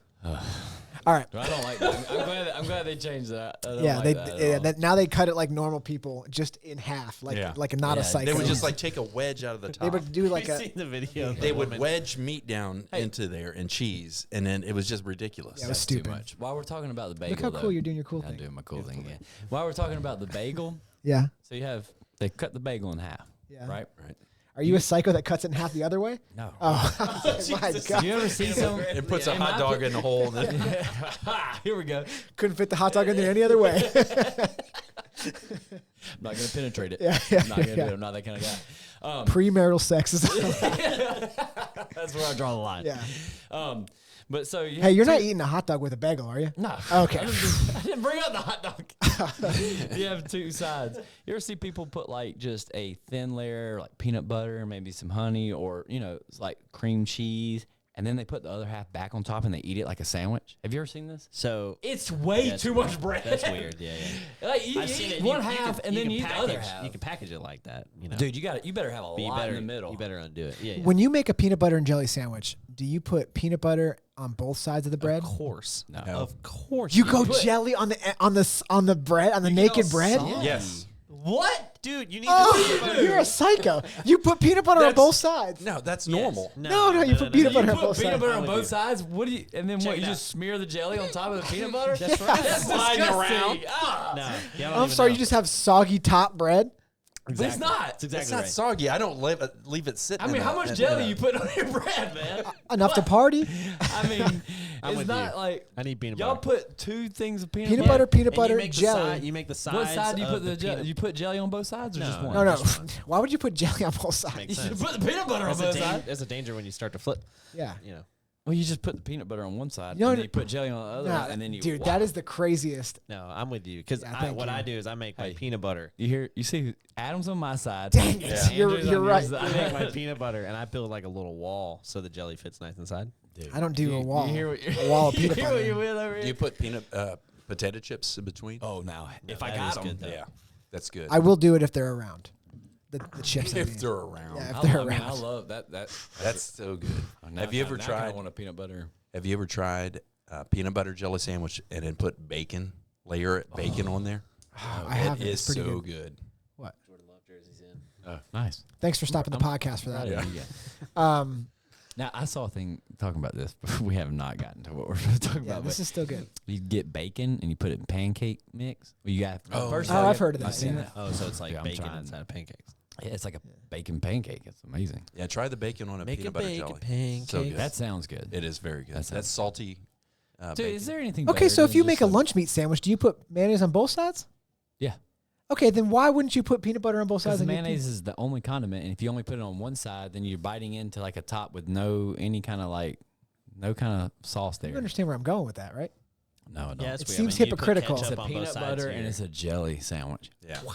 All right. I don't like that. I'm glad they changed that. I don't Yeah, like they that at all. now they cut it like normal people, just in half, like Yeah. not a Yeah, psycho. They would just like take a wedge out of the they top. would do like You a seen the video? They would wedge meat down into there and cheese, and then it was just ridiculous. Yeah, it was That's too stupid. much. While we're talking about the bagel, Look how though, cool you're doing your cool I'm thing. doing my cool thing again. While we're talking about the bagel, Yeah. so they cut the bagel in half, Yeah. right? Right. Are you a psycho that cuts it in half the other way? No. Oh, my God. You ever see some? It puts a Am hot I dog put- in a hole. And then Here we go. Couldn't fit the hot dog in there any other way. I'm not gonna penetrate it. Yeah, yeah, I'm not gonna do yeah. it. I'm not that kind of guy. Premarital sex is. That's where I draw the line. Yeah. But so you Hey, you're not eating a hot dog with a bagel, are you? No. Okay. I didn't bring up the hot dog. You have two sides. You ever see people put like just a thin layer, like peanut butter, maybe some honey, or it's like cream cheese, and then they put the other half back on top and they eat it like a sandwich? Have you ever seen this? So It's way that's too weird. much bread. That's weird. Yeah, yeah. Like you I've seen eat it. one You half can- and then can you eat the package, other half. You can package it like that, Dude, you better have a But lot in the middle. You better undo it. Yeah, yeah. When you make a peanut butter and jelly sandwich, do you put peanut butter on both sides of the bread? Of course. No. Of course. You go put- jelly on the bread, on the get naked all bread? soggy. yes. What? Dude, you need Oh, you're a psycho. You put peanut butter on That's- both sides. No, that's normal. No, you put peanut butter You on put both peanut sides. butter I'm on with both you. sides. What do you? And then what? it You out. just smear the jelly on top of the peanut butter? That's right. That's Sliding disgusting. around. Ah. No. Yeah, I don't I'm even sorry, know. you just have soggy top bread? But it's not. That's exactly It's not right. soggy. I don't leave it sitting. I mean, in how a- much in jelly a- you put on your bread, man? Enough to party? I mean, I'm it's with not you. like I need peanut y'all butter. put two things of peanut Peanut butter. butter, peanut And you butter, make the jelly. side- you make the sides. What side do you of put the jelly? peanut- You put jelly on both sides or just No. one? No, no. Just one. Why would you put jelly on both sides? Makes You sense. put the peanut butter on both sides. There's a danger when you start to flip. Yeah. You know. Well, you just put the peanut butter on one side, No, and no. then you put jelly on the other, Nah, and then you. dude, wow. that is the craziest. No, I'm with you because Yeah, thank what you. I do is I make my Hey. peanut butter. You see, Adam's on my side. Dang it. Yeah. You're Andrew's on your right. side. I make my peanut butter and I build like a little wall so the jelly fits nice inside. Dude, I don't do a wall. You hear what A wall of you peanut hear butter. what you with over here? Do you put potato chips in between? Oh, now if I that got is them, good, though. yeah, that's good. I will do it if they're around. The chips. I mean. if they're around, Yeah, if I they're love, around. I love that. that's so good. Now- Have you ever now I kinda tried? want a peanut butter? Have you ever tried a peanut butter jelly sandwich and then put layer bacon on there? I have It it. is It's pretty so good. good. What? Jordan Love jerseys in. Oh, nice. Thanks for stopping the podcast for that. Yeah. Now I saw a thing talking about this, but we have not gotten to what we're talking Yeah, about. this But is still good. you get bacon and you put it in pancake mix. Well, you got first. Oh, I've heard of that, I've seen yeah. that. Oh, so it's like Yeah, I'm bacon trying. inside of pancakes. Yeah, it's like a bacon pancake. It's amazing. Yeah, try the bacon on a Make peanut a butter bacon jelly. pancake. So good. That sounds good. It is very good. That sounds- That's salty. Dude, Bacon. is there anything? Okay, better so if than you just make a lunch meat sandwich, do you put mayonnaise on both sides? Yeah. Okay, then why wouldn't you put peanut butter on both Because sides? the and get mayonnaise is the only condiment, and if you only put it on one side, then you're biting into like a top with no kind of sauce You there. understand where I'm going with that, right? No, I don't. Yeah, it's It weird. seems I mean, you put hypocritical. It's ketchup a on both peanut sides butter here. and it's a jelly sandwich. Yeah. Wow.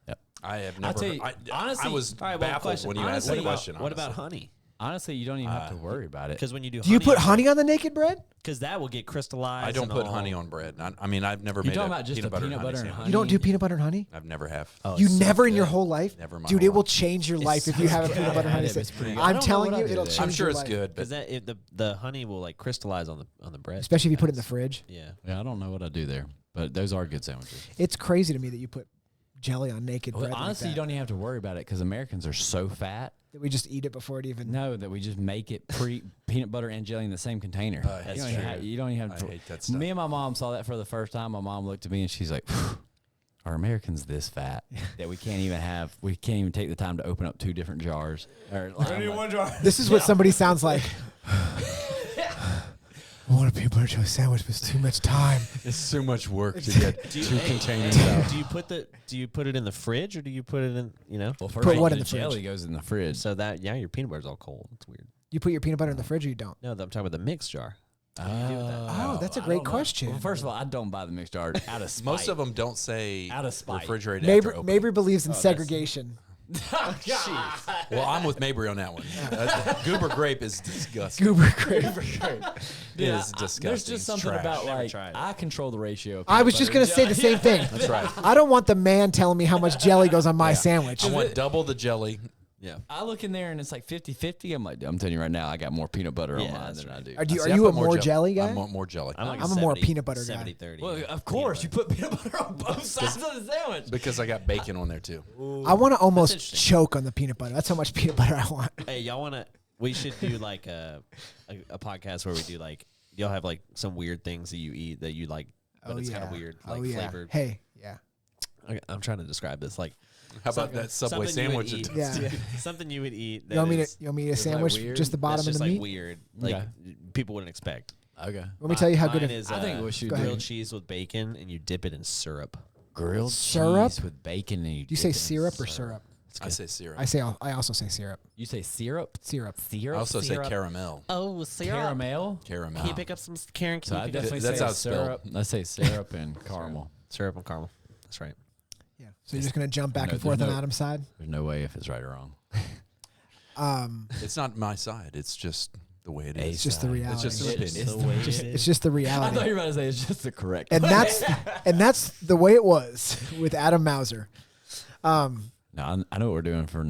Yep. I have I'll never. tell you, I honestly- was All right, well, baffled question. when you asked Honestly, the question. What about honestly. honey? Honestly, you don't even have to worry about it. Because when you do Do you put on honey on the naked bread? because that will get crystallized. I don't and put all. honey on bread. I mean, I've never You're made talking a about just peanut a butter peanut and honey butter and sandwich. honey? You don't do peanut butter and honey? I've never have. Oh, You it's so never in your good. whole life? Never in my Dude, whole it will life. change your It's life if so you have a good. peanut butter and honey It's sandwich. pretty good. I I'm don't know telling what you, I do it'll there. change I'm sure your it's life. good, Because but the honey will like crystallize on the bread. Especially if you put it in the fridge. Yeah. Yeah, I don't know what I do there, but those are good sandwiches. It's crazy to me that you put jelly on naked Well, bread honestly, you like that. don't even have to worry about it because Americans are so fat. That we just eat it before it even... No, that we just make it peanut butter and jelly in the same container. That's you, don't even true. you don't even have I to. hate that stuff. Me and my mom saw that for the first time. My mom looked at me and she's like, "Are Americans this fat that we can't even take the time to open up 2 different jars?" Or, This is what somebody sounds like. I want a peanut butter jelly sandwich, but it's too much time. it's so much work to get Do you, 2 containers out. do you put it in the fridge or do you put it in Well, first Put of all, what in the the fridge? jelly goes in the fridge. so that your peanut butter's all cold. It's weird. You put your peanut butter in the fridge or you don't? No, I'm talking about the mix jar. Oh, that's a I great don't know. question. Well, first of all, I don't buy the mixed jar out of spite. Most of them don't say Out of spite. refrigerated after Mabry, opening. Mabry believes in that's- segregation. Well, I'm with Mabry on that one. Goober grape is disgusting. Goober grape. It is disgusting. There's just It's something trash. about Never like tried it. I control the ratio. Of I was just going to say the same thing. That's right. I don't want the man telling me how much jelly goes on my sandwich. I want double the jelly. Yeah. I look in there and it's like 50-50. I'm like, I'm telling you right now, I got more peanut butter on Yeah, mine that's than I do. Are you, See, are I you put a more jelly guy? I'm more jelly. I'm, like I'm a more 70 peanut butter guy. 70-30. Well, peanut of course, you butter. put peanut butter on both sides of the sandwich. Because I got bacon on there too. I want to almost interesting. choke on the peanut butter. That's how much peanut butter I want. Hey, y'all want to? We should do like a podcast where we do like y'all have like some weird things that you eat that you like, but it's kind of weird, like flavored. Hey, yeah. Okay, I'm trying to describe this like How about that Subway something you would sandwich? eat. Yeah. something you would eat. That You want me is- to eat a like sandwich, weird? just the bottom that's and just the like meat? weird, like Okay. people wouldn't expect. Okay. Let me tell you how good Mine it is. I think we should Go ahead. grilled cheese with bacon, and you dip it in syrup. Grilled Syrup? cheese with bacon. And Do you say syrup or syrup? I say syrup. I also say syrup. You say syrup? Syrup. Syrup? I also say Syrup? caramel. Oh, syrup. Caramel? Caramel. Can you pick up some Karen? Can So you I pick up definitely That's say how it's spelled. syrup. I say syrup and caramel. syrup and caramel? That's right. Yeah. So you're just gonna jump back No, and forth there's on no- Adam's side. There's no way if it's right or wrong. It's not my side. It's just the way it It's is. Just the reality. It's just an It's opinion. the way it It's just the I thought reality. you were about to say it's just the correct. And that's the way it was with Adam Mauser. No, I know what we're doing for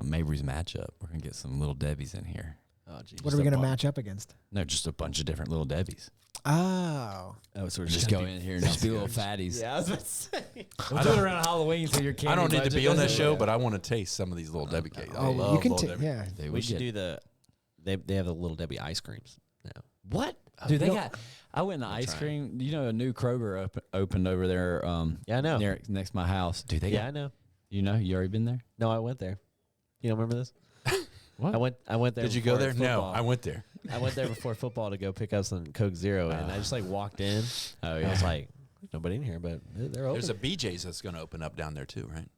Mabry's matchup. We're gonna get some little Debbies in here. Oh, geez. What are we gonna match up against? No, just a bunch of different little Debbies. Oh. Oh, so we're Just gonna go in here and just be little fatties. Yeah, I was about to say. We'll do it around Halloween so your I don't need to budget be on that doesn't- show, but I want to taste some of these little Debbie cakes. I Oh, love you can. little Debbie. Yeah. Dude, We should get- do the. They have the Little Debbie ice creams now. what? Dude, they you got. I went to ice trying. cream. You know, a new Kroger opened over there. Yeah, I know. Next to my house. Dude, they Yeah, I got. know. You know, you already been there? No, I went there. You don't remember this? What? I went there. Did you go before there? No, football. I went there. I went there before football to go pick up some Coke Zero, and I just like walked in. Oh And I was like, "There's nobody in here, but they're open." There's a BJ's that's going to open up down there too, right?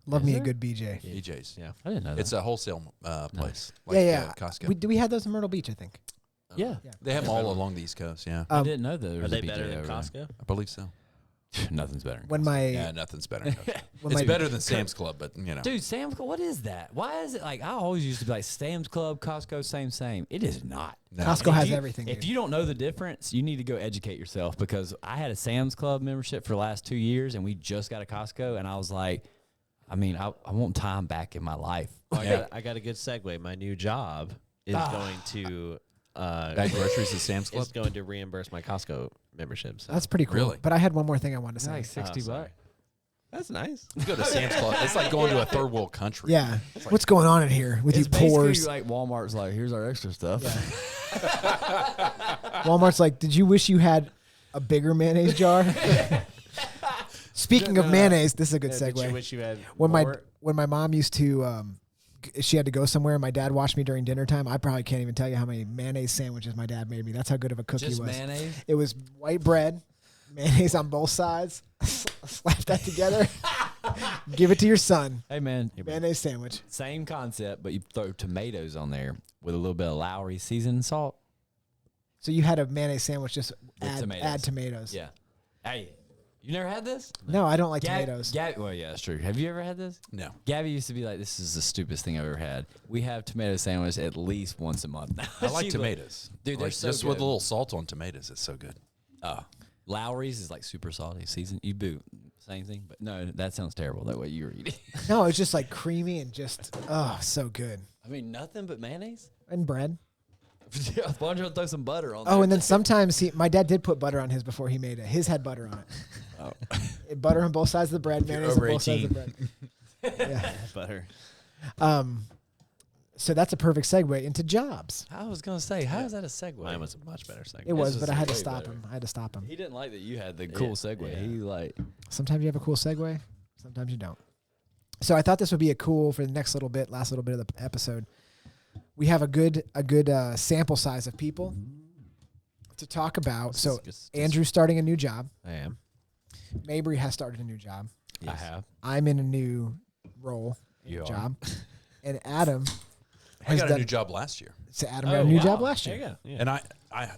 Love Is me a there? good BJ. BJ's. yeah. I didn't know that. It's a wholesale place. Yeah. Costco. We had those in Myrtle Beach, I think. yeah. They have them all along the East Coast. Yeah, I didn't know that there Are was they a BJ better than over there. Costco? I believe so. Nothing's better. than When Costco. my Yeah, nothing's better. Than Costco. when It's my- better than Sam's Club, but you know. Dude, Sam's Club, what is that? Why is it like I always used to be like Sam's Club, Costco, same. It is not. No. Costco If has you- everything. If dude. you don't know the difference, you need to go educate yourself because I had a Sam's Club membership for the last 2 years and we just got a Costco and I was like, I mean, I want time back in my life. Oh, I got a good segue. My new job is going to Bag groceries at Sam's Club. is going to reimburse my Costco membership. So. That's pretty cool. Really? But I had one more thing I wanted to say. Like 60 sorry. bucks. That's nice. You go to Sam's Club. It's like going to a third world country. Yeah. What's going on in here with It's you basically poors? like Walmart's like, here's our extra stuff. Walmart's like, did you wish you had a bigger mayonnaise jar? Speaking of mayonnaise, this is a good Did you segue. wish you had When more? my mom used to, she had to go somewhere, and my dad watched me during dinner time. I probably can't even tell you how many mayonnaise sandwiches my dad made me. That's how good of a cook he Just was. mayonnaise? It was white bread, mayonnaise on both sides. Slap that together. Give it to your son. Hey, man, Mayonnaise sandwich. same concept, but you throw tomatoes on there with a little bit of Lowry seasoned salt. So you had a mayonnaise sandwich, just With add tomatoes. add tomatoes. Yeah. Hey, You never had this? No, I don't like tomatoes. Well, yeah, that's true. Have you ever had this? No. Gabby used to be like, "This is the stupidest thing I've ever had." We have tomato sandwich at least once a month now. I like tomatoes. Dude, they're so just with a good. little salt on tomatoes, it's so good. Lowry's is like super salty season. You boo, same thing. But no, that sounds terrible. That way you were eating. No, it's just like creamy and just so good. I mean, nothing but mayonnaise. And bread. Why don't you throw some butter on? Oh, and then sometimes my dad did put butter on his before he made it. His had butter on it. Butter on both sides of the bread, mayonnaise on over both sides of the bread. Yeah. Butter. So that's a perfect segue into jobs. I was gonna say, how is that a segue? Mine was a much better segment. It was, was but I had to way stop better. him. I had to stop him. He didn't like that you had the cool segue. yeah. He like, Sometimes you have a cool segue, sometimes you don't. So I thought this would be for the next little bit, last little bit of the episode. We have a good sample size of people to talk about. So Andrew's starting a new job. I am. Mabry has started a new job. I have. I'm in a new role, job, and Adam I has got a done. new job last year, So Adam got a new job last There year, you go. Yeah. and I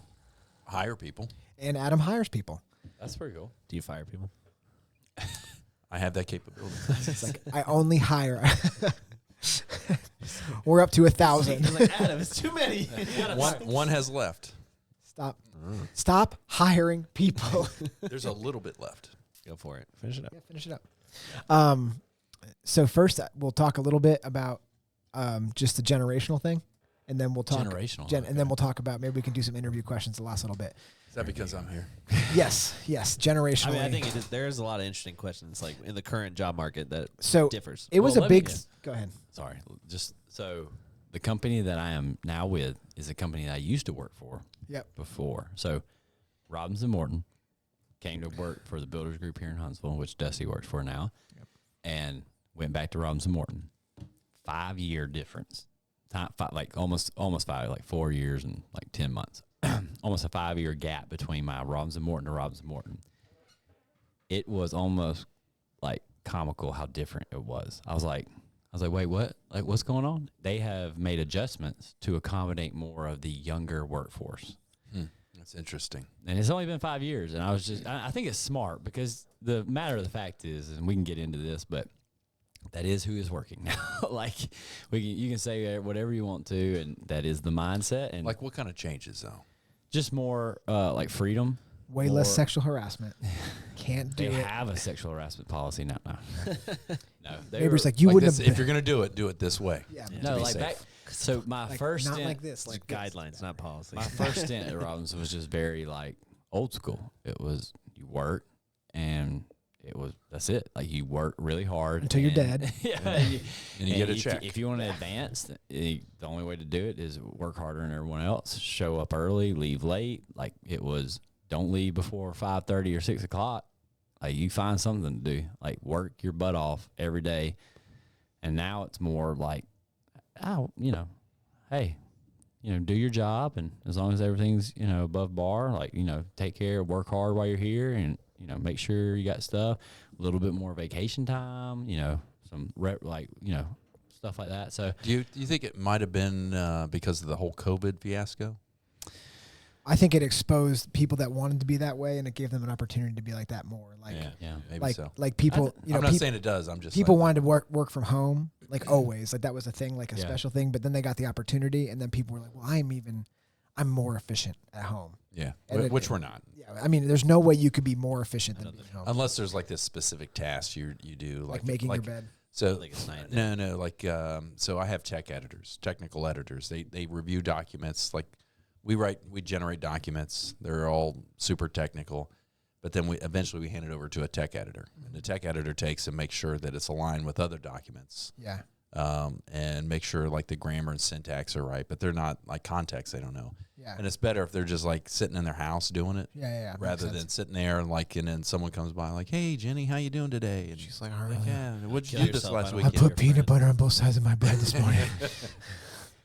hire people. and Adam hires people. That's pretty cool. Do you fire people? I have that capability. It's like I only hire. We're up to 1,000. like, Adam, it's too many. one has left. Stop hiring people. There's a little bit left. Go for it. Finish it up. Yeah, finish it up. So first, we'll talk a little bit about just the generational thing, and then we'll talk Generational, and then we'll talk about maybe we can do some interview questions the last little bit. Is that because I'm here? Yes, generationally. I mean, I think there's a lot of interesting questions like in the current job market that so. differs. It was Well, a let me big. guess. Go ahead. Sorry, just so the company that I am now with is a company that I used to work for. Yep. Before, so Robinson Morton came to work for the Builders Group here in Huntsville, which Dusty works for now, and went back to Robinson Morton. 5-year difference, like almost 5, like 4 years and like 10 months. Almost a 5-year gap between my Robinson Morton to Robinson Morton. It was almost like comical how different it was. I was like, wait, what? Like, what's going on? They have made adjustments to accommodate more of the younger workforce. That's interesting. And it's only been 5 years, and I think it's smart because the matter of the fact is, and we can get into this, but that is who is working now. Like you can say whatever you want to, and that is the mindset. And Like, what kind of changes though? just more like freedom. Way less sexual harassment. Can't do They it. have a sexual harassment policy now. No, Neighbors like you Like wouldn't this, have. if you're gonna do it this way. Yeah. no, be like safe. back. So my Like, first not stint, like this. Like this. guidelines, not policy. my first stint at Robinson was just very like old school. It was you work and that's it. Like you work really hard Until you're and- dead. Yeah, And you get a if, check. If you want to advance, the only way to do it is work harder than everyone else. Show up early, leave late. Like it was, don't leave before 5:30 or 6 o'clock. Like you find something to do. Like work your butt off every day. And now it's more like, hey, do your job, and as long as everything's above bar, like take care, work hard while you're here, and make sure you got stuff. A little bit more vacation time, some stuff like that. So Do you think it might have been because of the whole COVID fiasco? I think it exposed people that wanted to be that way, and it gave them an opportunity to be like that more. Like, yeah. Maybe like, so. like people. I'm not saying it does. I'm just people like, wanted to work from home, like always. Like that was a thing, like a Yeah. special thing. But then they got the opportunity, and then people were like, "Well, I'm more efficient at home." yeah, And which we're not. Yeah, I mean, there's no way you could be more efficient than being home. Unless there's like this specific task you do, Like making your bed. So Like it's not- no, like so I have technical editors. They review documents. Like we generate documents. They're all super technical, but then we eventually hand it over to a tech editor, and the tech editor takes and makes sure that it's aligned with other documents. Yeah. And make sure like the grammar and syntax are right, but they're not like context. They don't know. Yeah. And it's better if they're just like sitting in their house doing it. Yeah. Makes Rather sense. than sitting there and then someone comes by like, "Hey Jenny, how you doing today?" And She's like, yeah, what'd you Kill do this yourself, last I don't I weekend? put peanut butter on both sides of my bread this morning.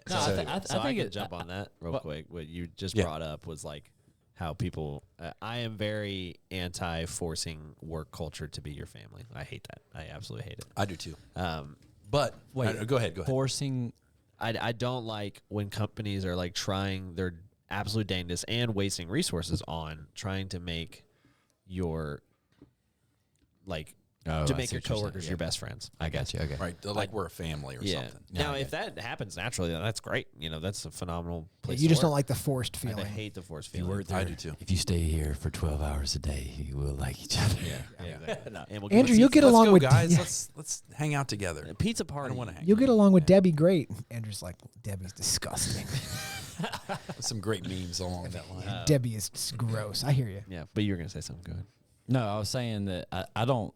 No, I think I it could jump on that real Well- quick. What you just Yeah. brought up was like how people. I am very anti forcing work culture to be your family. I hate that. I absolutely hate it. I do too. But Wait, Go ahead. forcing. I don't like when companies are like trying their absolute dangest and wasting resources on trying to make your like Oh, to I make see your what you're saying, coworkers your best friends. I got you. Okay. Right, like we're a family or Yeah. something. Now, okay. if that happens naturally, then that's great. You know, that's a phenomenal place. You to just don't work. like the forced I feeling. hate the force If you feeling. work there, I do too. If you stay here for 12 hours a day, you will like each other. Yeah, exactly. And we'll Andrew, give you'll a get Let's along go, with guys. yeah. Let's hang out together. pizza I party. don't want to hang. You'll get along with Debbie great. Andrew's like, Debbie's disgusting. Some great memes along that line. Debbie is just gross. I hear you. Yeah, but you were gonna say something good. No, I was saying that I don't.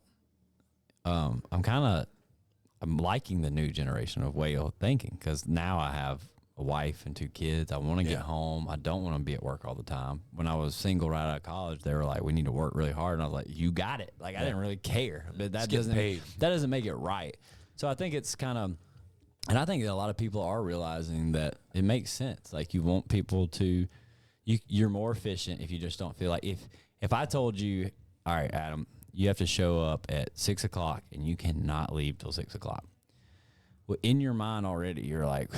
I'm liking the new generation of way of thinking because now I have a wife and 2 kids. I want to get home. I don't want to be at work all the time. When I was single right out of college, they were like, "We need to work really hard," and I was like, "You got it." Like I didn't really care, but that get doesn't paid. that doesn't make it right. So I think it's kind of, and I think that a lot of people are realizing that it makes sense. Like you want people to, you're more efficient if you just don't feel like if I told you, all right, Adam, you have to show up at 6 o'clock and you cannot leave till 6 o'clock. Well, in your mind already, you're like,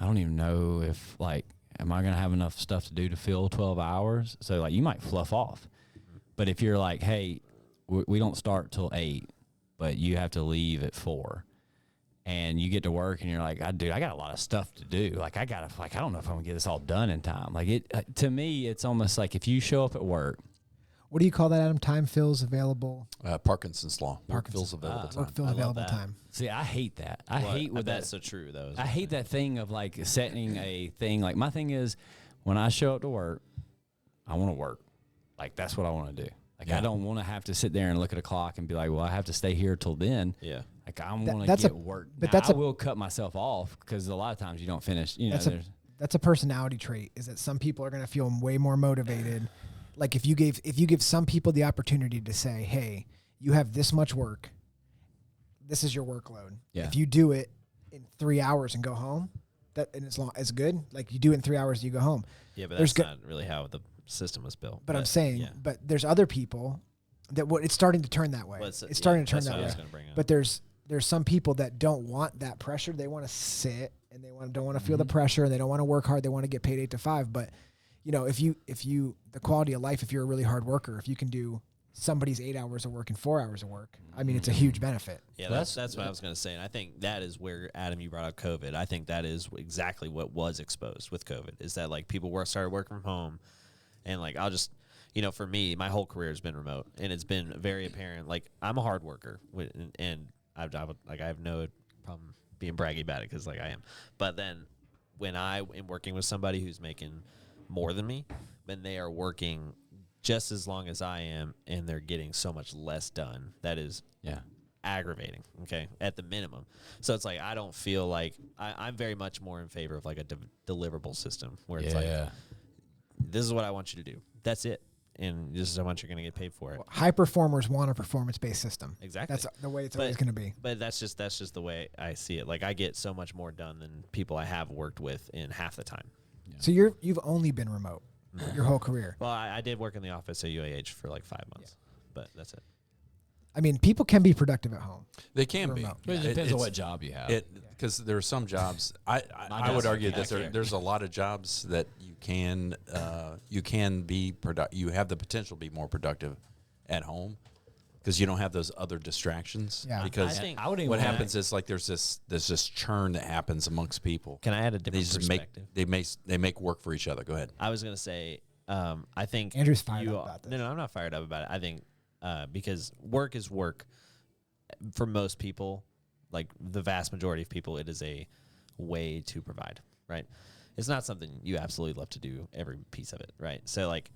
I don't even know if like, am I going to have enough stuff to do to fill 12 hours? So like you might fluff off. But if you're like, hey, we don't start till 8, but you have to leave at 4. And you get to work and you're like, I got a lot of stuff to do. Like I don't know if I'm gonna get this all done in time. Like it, to me, it's almost like if you show up at work. What do you call that, Adam? Time fills available. Parkinson's law. Work Parkinson's. fills available time. Work fills I love available that. time. See, I hate that. I hate with that's that. so true though. I hate that thing of like setting a thing. Like my thing is when I show up to work, I want to work. Like that's what I want to do. Like I don't want to have to sit there and look at a clock and be like, well, I have to stay here till then. Yeah. Like I want to that's get a- work. but Now, that's I a- will cut myself off because a lot of times you don't finish. You know, That's a personality trait. Is that some people are going to feel way more motivated. Like if you give some people the opportunity to say, hey, you have this much work. This is your workload. Yeah. If you do it in 3 hours and go home, and it's good. Like you do it in 3 hours, you go home. Yeah, but There's that's not really how the system was built. But I'm saying, yeah. but there's other people that it's starting to turn that way. Well, It's starting to turn that's what that I was way. gonna bring up. But there's some people that don't want that pressure. They want to sit and they don't want to feel the pressure and they don't want to work hard. They want to get paid 8 to 5. But you know, if you the quality of life, if you're a really hard worker, if you can do somebody's 8 hours of work and 4 hours of work, I mean, it's a huge benefit. Yeah, that's what I was going to say. And I think that is where, Adam, you brought up COVID. I think that is exactly what was exposed with COVID is that, like, people started working from home. And, like, I'll just, you know, for me, my whole career has been remote. And it's been very apparent. Like, I'm a hard worker. And I have no problem being braggy about it because, like, I am. But then when I am working with somebody who's making more than me, then they are working just as long as I am, and they're getting so much less done. That is aggravating, okay, at the minimum. So it's like I don't feel like I'm very much more in favor of like a deliverable system where it's like, this is what I want you to do. That's it. And this is how much you're going to get paid for it. High performers want a performance-based system. Exactly. That's the way it's always going to be. But that's just the way I see it. Like I get so much more done than people I have worked with in half the time. So you've only been remote your whole career. Well, I did work in the office at UAH for like 5 months, but that's it. I mean, people can be productive at home. They can be. Remote. It depends on what job you have. Because there are some jobs. I would argue that there's a lot of jobs that you can be you have the potential to be more productive at home because you don't have those other distractions. Yeah. Because I think what happens is like there's this churn that happens amongst people. Can I add a They different just perspective? they make work for each other. Go ahead. I was gonna say, I think Andrew's fired up about this. No, I'm not fired up about it. I think because work is work for most people, like the vast majority of people, it is a way to provide, right? It's not something you absolutely love to do every piece of it, right? So like,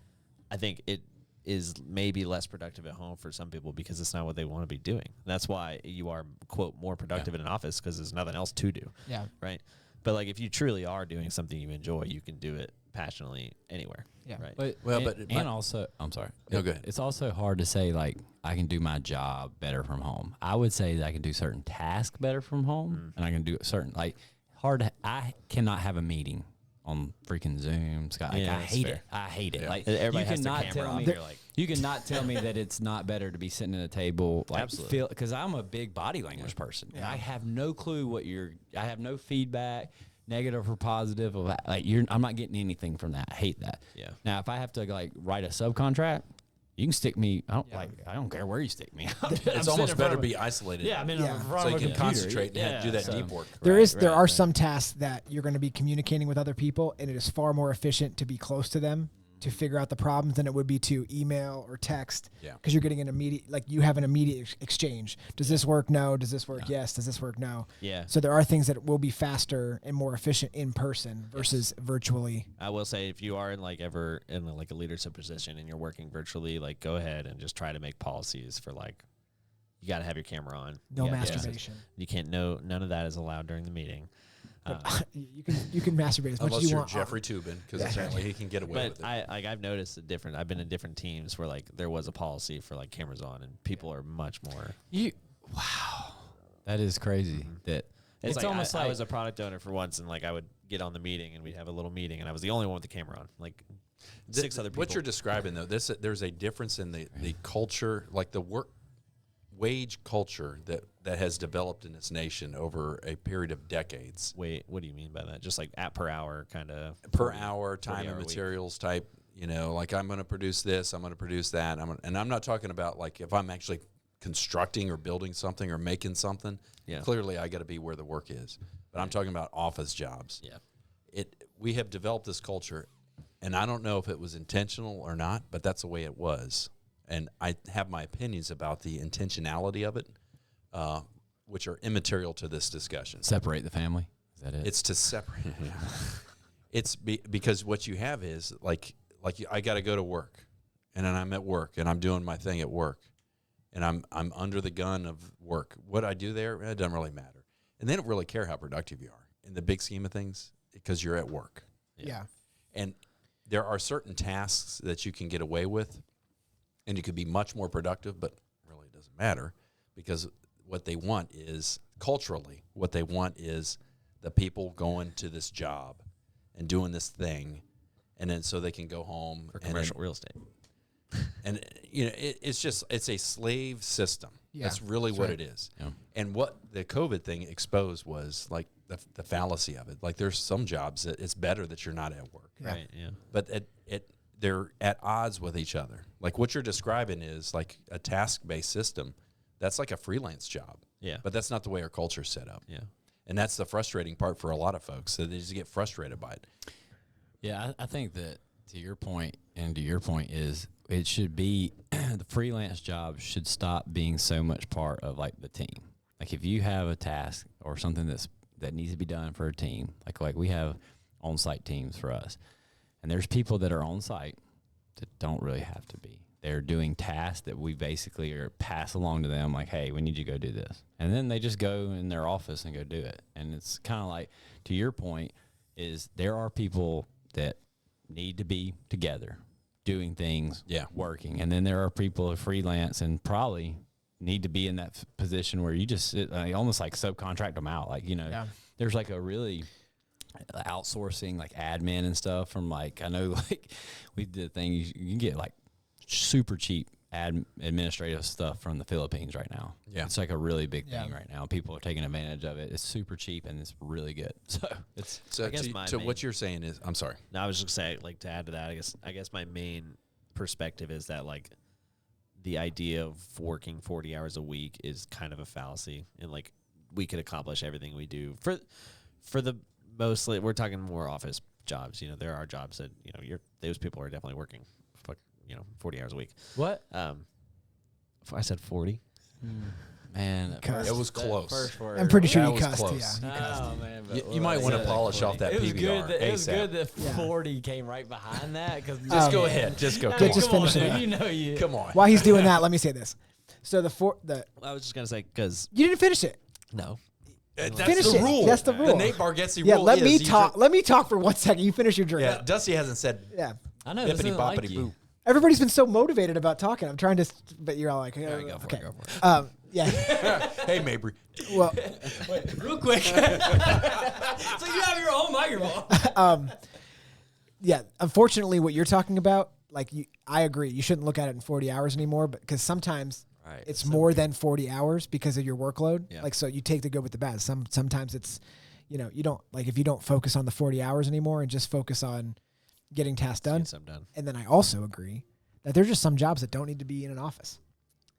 I think it is maybe less productive at home for some people because it's not what they want to be doing. That's why you are, quote, more productive in an office because there's nothing else to do, Yeah. right? But like if you truly are doing something you enjoy, you can do it passionately anywhere. Yeah. Right. And also, I'm sorry. No, go ahead. It's also hard to say like I can do my job better from home. I would say that I can do certain tasks better from home, and I can do certain I cannot have a meeting on freaking Zoom, Scott. Like, Yeah, I that's hate fair. it. I hate it. Yeah. Like Everybody you has their cannot camera tell on. me. You're like, You cannot tell me that it's not better to be sitting at a table, like Absolutely. because I'm a big body language person, and I have no clue what I have no feedback, negative or positive. Of I'm not getting anything from that. I hate that. Yeah. Now, if I have to like write a subcontract, You can stick me. I don't care where you stick me. It's almost better to be isolated. Yeah, I mean, Yeah. so you can concentrate and do that so- deep work. There are some tasks that you're going to be communicating with other people, and it is far more efficient to be close to them to figure out the problems than it would be to email or text. Yeah. Because you're getting an immediate, like you have an immediate exchange. Does this work? No. Does this work? Yes. Does this work? No. Yeah. So there are things that will be faster and more efficient in person versus virtually. I will say, if you are in like ever in like a leadership position and you're working virtually, like go ahead and just try to make policies for like, you got to have your camera on. No You gotta- masturbation. You can't none of that is allowed during the meeting. You can masturbate as much Unless as you you're want. Jeffrey Toobin, because apparently he can get away with But it. I've noticed I've been in different teams where like there was a policy for like cameras on and people are much more. Wow, that is crazy. That It's like almost I like was a product owner for once, and like I would get on the meeting and we'd have a little meeting, and I was the only one with the camera on. Like six other people. What you're describing, though, there's a difference in the culture, like the work wage culture that has developed in this nation over a period of decades. Wait, what do you mean by that? Just like per hour kind of Per hour, time 40 and hour week. materials type, like I'm going to produce this, I'm going to produce that. And I'm not talking about like if I'm actually constructing or building something or making something, Yeah. clearly I got to be where the work is. But I'm talking about office jobs. Yeah. We have developed this culture, and I don't know if it was intentional or not, but that's the way it was. And I have my opinions about the intentionality of it, which are immaterial to this discussion. separate the family. Is that it? It's to separate. It's because what you have is I got to go to work, and then I'm at work, and I'm doing my thing at work, and I'm under the gun of work. What I do there, it doesn't really matter, and they don't really care how productive you are in the big scheme of things because you're at work. Yeah. And there are certain tasks that you can get away with, and you could be much more productive, but really it doesn't matter because what they want is, culturally, what they want is the people going to this job and doing this thing, and then so they can go home. For commercial real estate. And it's a slave system. Yeah, That's really that's what right. it is. Yeah. And what the COVID thing exposed was like the fallacy of it. Like there's some jobs that it's better that you're not at work. Yeah. Right. Yeah. But they're at odds with each other. Like what you're describing is like a task-based system. That's like a freelance job. Yeah. But that's not the way our culture's set up. Yeah. And that's the frustrating part for a lot of folks. So they just get frustrated by it. Yeah, I think that to your point and to your point is it should be the freelance job should stop being so much part of like the team. Like if you have a task or something that needs to be done for a team, like we have on-site teams for us, and there's people that are on site that don't really have to be. They're doing tasks that we basically are pass along to them, like, hey, we need you to go do this. And then they just go in their office and go do it. And it's kind of like, to your point, is there are people that need to be together doing things, working. And then there are people who freelance and probably need to be in that position where you just sit, almost like subcontract them out. Like, there's like a really outsourcing like admin and stuff from like, I know like we did a thing, you can get like super cheap administrative stuff from the Philippines right now. Yeah. It's like a really big thing right now. People are taking advantage of it. It's super cheap and it's really good. So it's So, I guess what you're saying is, I'm sorry. No, I was just gonna say, like, to add to that, I guess my main perspective is that like the idea of working 40 hours a week is kind of a fallacy, and like we could accomplish everything we do for the mostly we're talking more office jobs. There are jobs that those people are definitely working 40 hours a week. what? I said 40. Man, Cussed. It was close. First word. I'm pretty sure That you was cussed. close. Yeah, you cussed. Oh man, You might want to polish off that it was PBR. good that, it was ASAP. good that Yeah. 40 came right behind that because Just go ahead. Just go. I Come mean, just on. come on, finish it dude, up. you. Come on. While he's doing that, let me say this. So I was just gonna say because you didn't finish it. no, That's Finish the it. rule. That's the rule. The Nate Bargatze Yeah, rule let is me you talk. drink- Let me talk for 1 second. You finish your drink. Yeah, Dusty hasn't said Yeah. I know this bippity isn't like boppity you. boo. Everybody's been so motivated about talking. I'm trying to, but you're all like, go for okay. it, go for it. Yeah. Hey, Mabry. Well, Real quick. So you have your own microphone. yeah. Unfortunately, what you're talking about, I agree. You shouldn't look at it in 40 hours anymore, but because sometimes Right. it's more than 40 hours because of your workload. Yeah. So you take the good with the bad. Sometimes it's, you don't if you don't focus on the 40 hours anymore and just focus on getting tasks done. Get some done. And then I also agree that there's just some jobs that don't need to be in an office.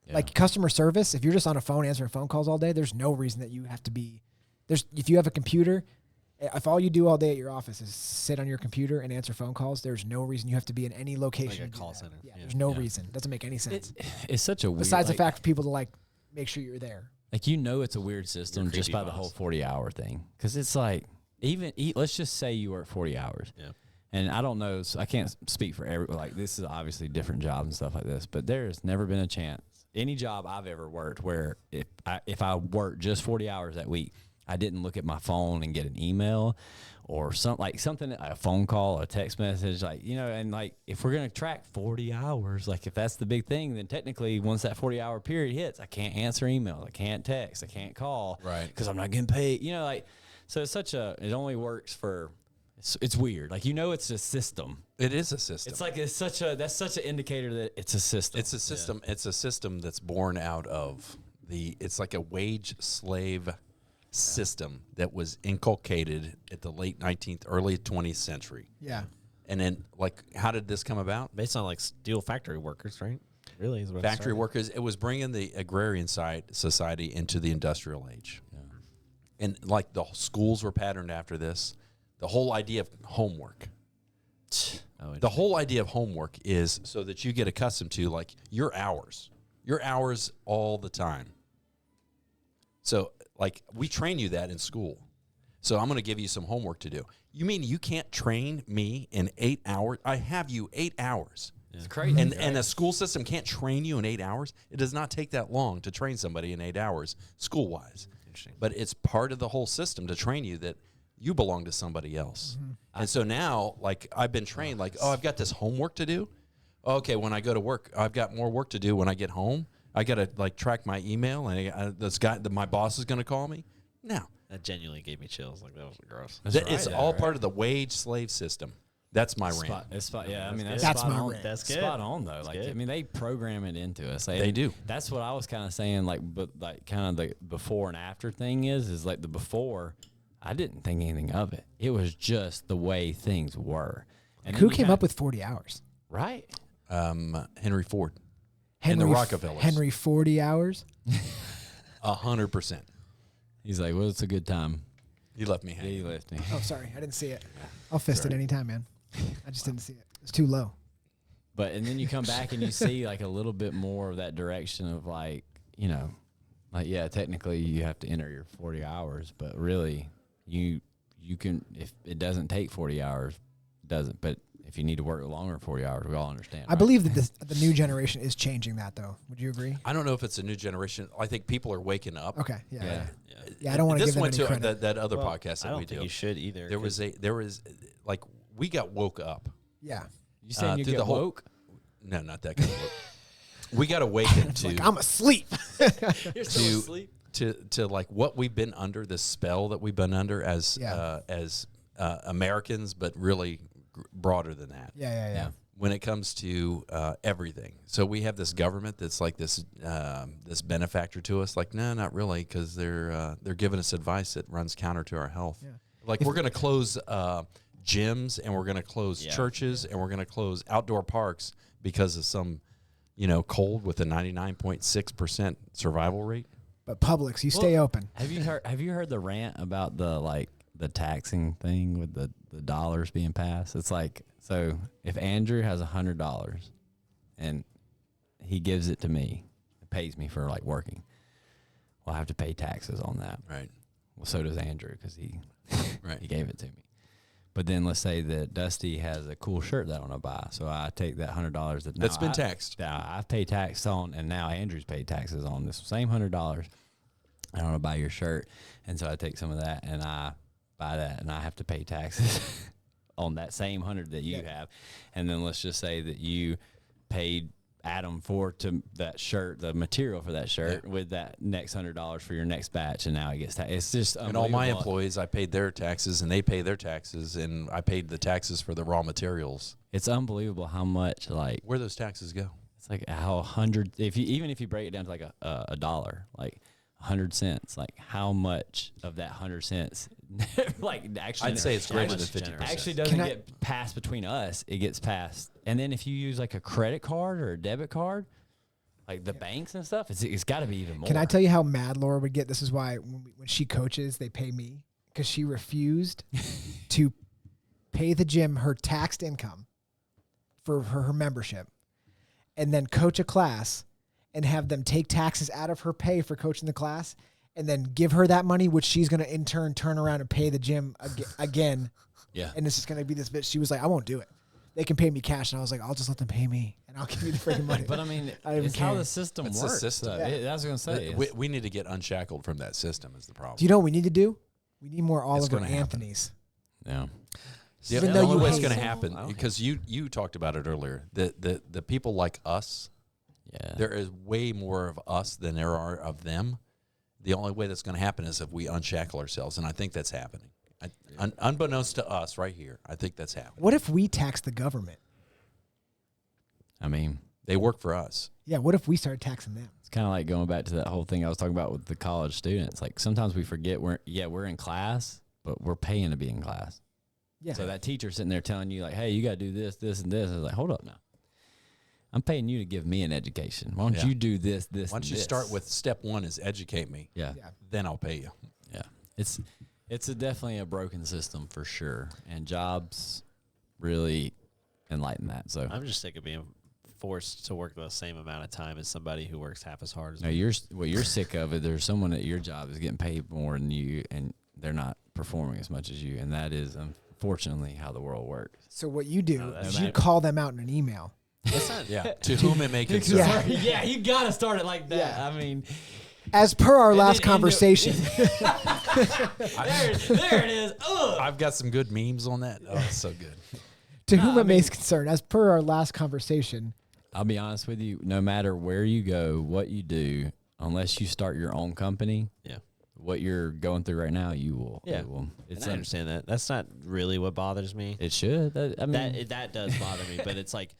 Yeah. Like customer service, if you're just on a phone answering phone calls all day, there's no reason that you have to be. If you have a computer, if all you do all day at your office is sit on your computer and answer phone calls, there's no reason you have to be in any location. Like a to do call that. center. Yeah, Yeah. there's no Yeah. reason. Doesn't make any sense. It's such a weird. Besides like, the fact for people to like make sure you're there. like it's a weird system just creepy by the boss. whole 40-hour thing. Because it's like let's just say you work 40 hours. Yeah. And I don't know, so I can't speak for like this is obviously different jobs and stuff like this, but there has never been a chance any job I've ever worked where if I worked just 40 hours that week, I didn't look at my phone and get an email or something, a phone call, a text message, and like if we're gonna track 40 hours, like if that's the big thing, then technically once that 40-hour period hits, I can't answer emails, I can't text, I can't call, Right. because I'm not getting paid. So it's it only works for. It's weird. Like, it's a system. It is a system. It's like that's such an indicator that it's a system. It's a system. Yeah. It's a system that's born out of it's like a wage slave system that was inculcated at the late 19th, early 20th century. Yeah. And then, like, how did this come about? Based on like steel factory workers, right? Really, is what it Factory started. workers. It was bringing the agrarian society into the industrial age. Yeah. And like the schools were patterned after this. The whole idea of homework. The whole idea of homework is so that you get accustomed to like your hours all the time. So like we train you that in school. So I'm going to give you some homework to do. You mean you can't train me in 8 hours? I have you 8 hours. It's crazy. And a school system can't train you in 8 hours. It does not take that long to train somebody in 8 hours school-wise. Interesting. But it's part of the whole system to train you that you belong to somebody else. And so now, like, I've been trained, like, I've got this homework to do. Okay, when I go to work, I've got more work to do when I get home. I got to, like, track my email, and my boss is going to call me. No. That genuinely gave me chills. Like that was gross. It's all part of the wage slave system. That's my rant. Yeah, I mean, that's That's spot my on. rant. That's good. Spot on, though. Like, good. I mean, they program it into us. They do. That's what I was kind of saying, like, but like kind of the before and after thing is like the before, I didn't think anything of it. It was just the way things were. And Who came up with 40 hours? right? Henry Ford. Henry, the Rockefellers. Henry 40 hours? 100%. He's like, well, it's a good time. He left me He hanging. left me. Oh, sorry. I didn't see it. I'll fist it anytime, man. I just didn't see it. It's too low. But and then you come back and you see like a little bit more of that direction of like, like yeah, technically you have to enter your 40 hours, but really you can, if it doesn't take 40 hours, it doesn't. But if you need to work longer than 40 hours, we all understand. I believe that the new generation is changing that, though. Would you agree? I don't know if it's a new generation. I think people are waking up. Okay. Yeah. Yeah. Yeah, I don't want to This give them went any to credit. that other Well, podcast I that don't we think do. you should either. There was like we got woke up. Yeah. You saying you through get the whole- woke? No, not that kind of woke. We got awakened to Like, I'm asleep. You're still asleep. to like what we've been under, this spell that we've been under as Yeah. Americans, but really broader than that. Yeah. When it comes to everything. So we have this government that's like this this benefactor to us. Like, no, not really, because they're giving us advice that runs counter to our health. Yeah. Like we're going to close gyms and we're going to close churches and we're going to close outdoor parks because of some, cold with a 99.6% survival rate. But Publix, you stay open. Have you heard the rant about the taxing thing with the dollars being passed? It's like, so if Andrew has $100 and he gives it to me, pays me for like working, well, I have to pay taxes on that. Right. Well, so does Andrew because he Right. he gave it to me. But then let's say that Dusty has a cool shirt that I want to buy, so I take that $100 That's been taxed. I've paid tax on, and now Andrew's paid taxes on this same $100. I want to buy your shirt, and so I take some of that and I buy that, and I have to pay taxes on that same 100 that you have. And then let's just say that you paid Adam for that shirt, the material for that shirt, with that next $100 for your next batch, and now he gets it's just And all my unbelievable. employees, I paid their taxes and they pay their taxes, and I paid the taxes for the raw materials. It's unbelievable how much Where those taxes go? it's like how 100 even if you break it down to like a dollar, like 100 cents, like how much of that 100 cents like actually, I'd say it's greater much than 50%. generous. actually doesn't get passed between us. It gets passed, and then if you use like a credit card or a debit card, like the banks and stuff, it's got to be even more. Can I tell you how mad Laura would get? This is why when she coaches, they pay me because she refused to pay the gym her taxed income for her membership and then coach a class and have them take taxes out of her pay for coaching the class and then give her that money, which she's going to in turn turn around and pay the gym again. Yeah. And it's just going to be this bitch. She was like, I won't do it. They can pay me cash. And I was like, I'll just let them pay me and I'll give you the freaking money. But I mean, I don't even it's how care. the system It's works. the system. So that's what I was going to say. We need to get unshackled from that system is the problem. Do you know what we need to do? We need more Oliver gonna happen. Anthony's. Yeah. The Even the though only you way it's hate going to them. happen, because you talked about it earlier, the people like us, Yeah. there is way more of us than there are of them. The only way that's going to happen is if we unshackle ourselves, and I think that's happening. Unbeknownst to us right here, I think that's happening. What if we tax the government? I mean, They work for us. Yeah, what if we started taxing them? it's kind of like going back to that whole thing I was talking about with the college students. Like sometimes we forget we're in class, but we're paying to be in class. Yeah. So that teacher sitting there telling you like, hey, you got to do this, this, and this. I was like, hold up now. I'm paying you to give me an education. Why don't Yeah. you do this, this, Why don't and you this? start with step one is educate me, Yeah. Yeah. then I'll pay you. Yeah. It's definitely a broken system for sure. And jobs really enlighten that. So I'm just sick of being forced to work the same amount of time as somebody who works half as hard as no, me. you're sick of it. There's someone at your job is getting paid more than you, and they're not performing as much as you. And that is unfortunately how the world works. So what you do No, that's is you right. call them out in an email. It's not, Yeah. To whom it may concern. Yeah. Yeah, you got to start it like that. Yeah. I mean, As per our last then end conversation. there it is. Ugh. I've got some good memes on that. Oh, it's so good. To whom I it may mean- concern, as per our last conversation, I'll be honest with you. No matter where you go, what you do, unless you start your own company, yeah. what you're going through right now, you will. Yeah. It will. It's And I understand that. That's not really what bothers me. It should. I mean, That does bother me, but it's like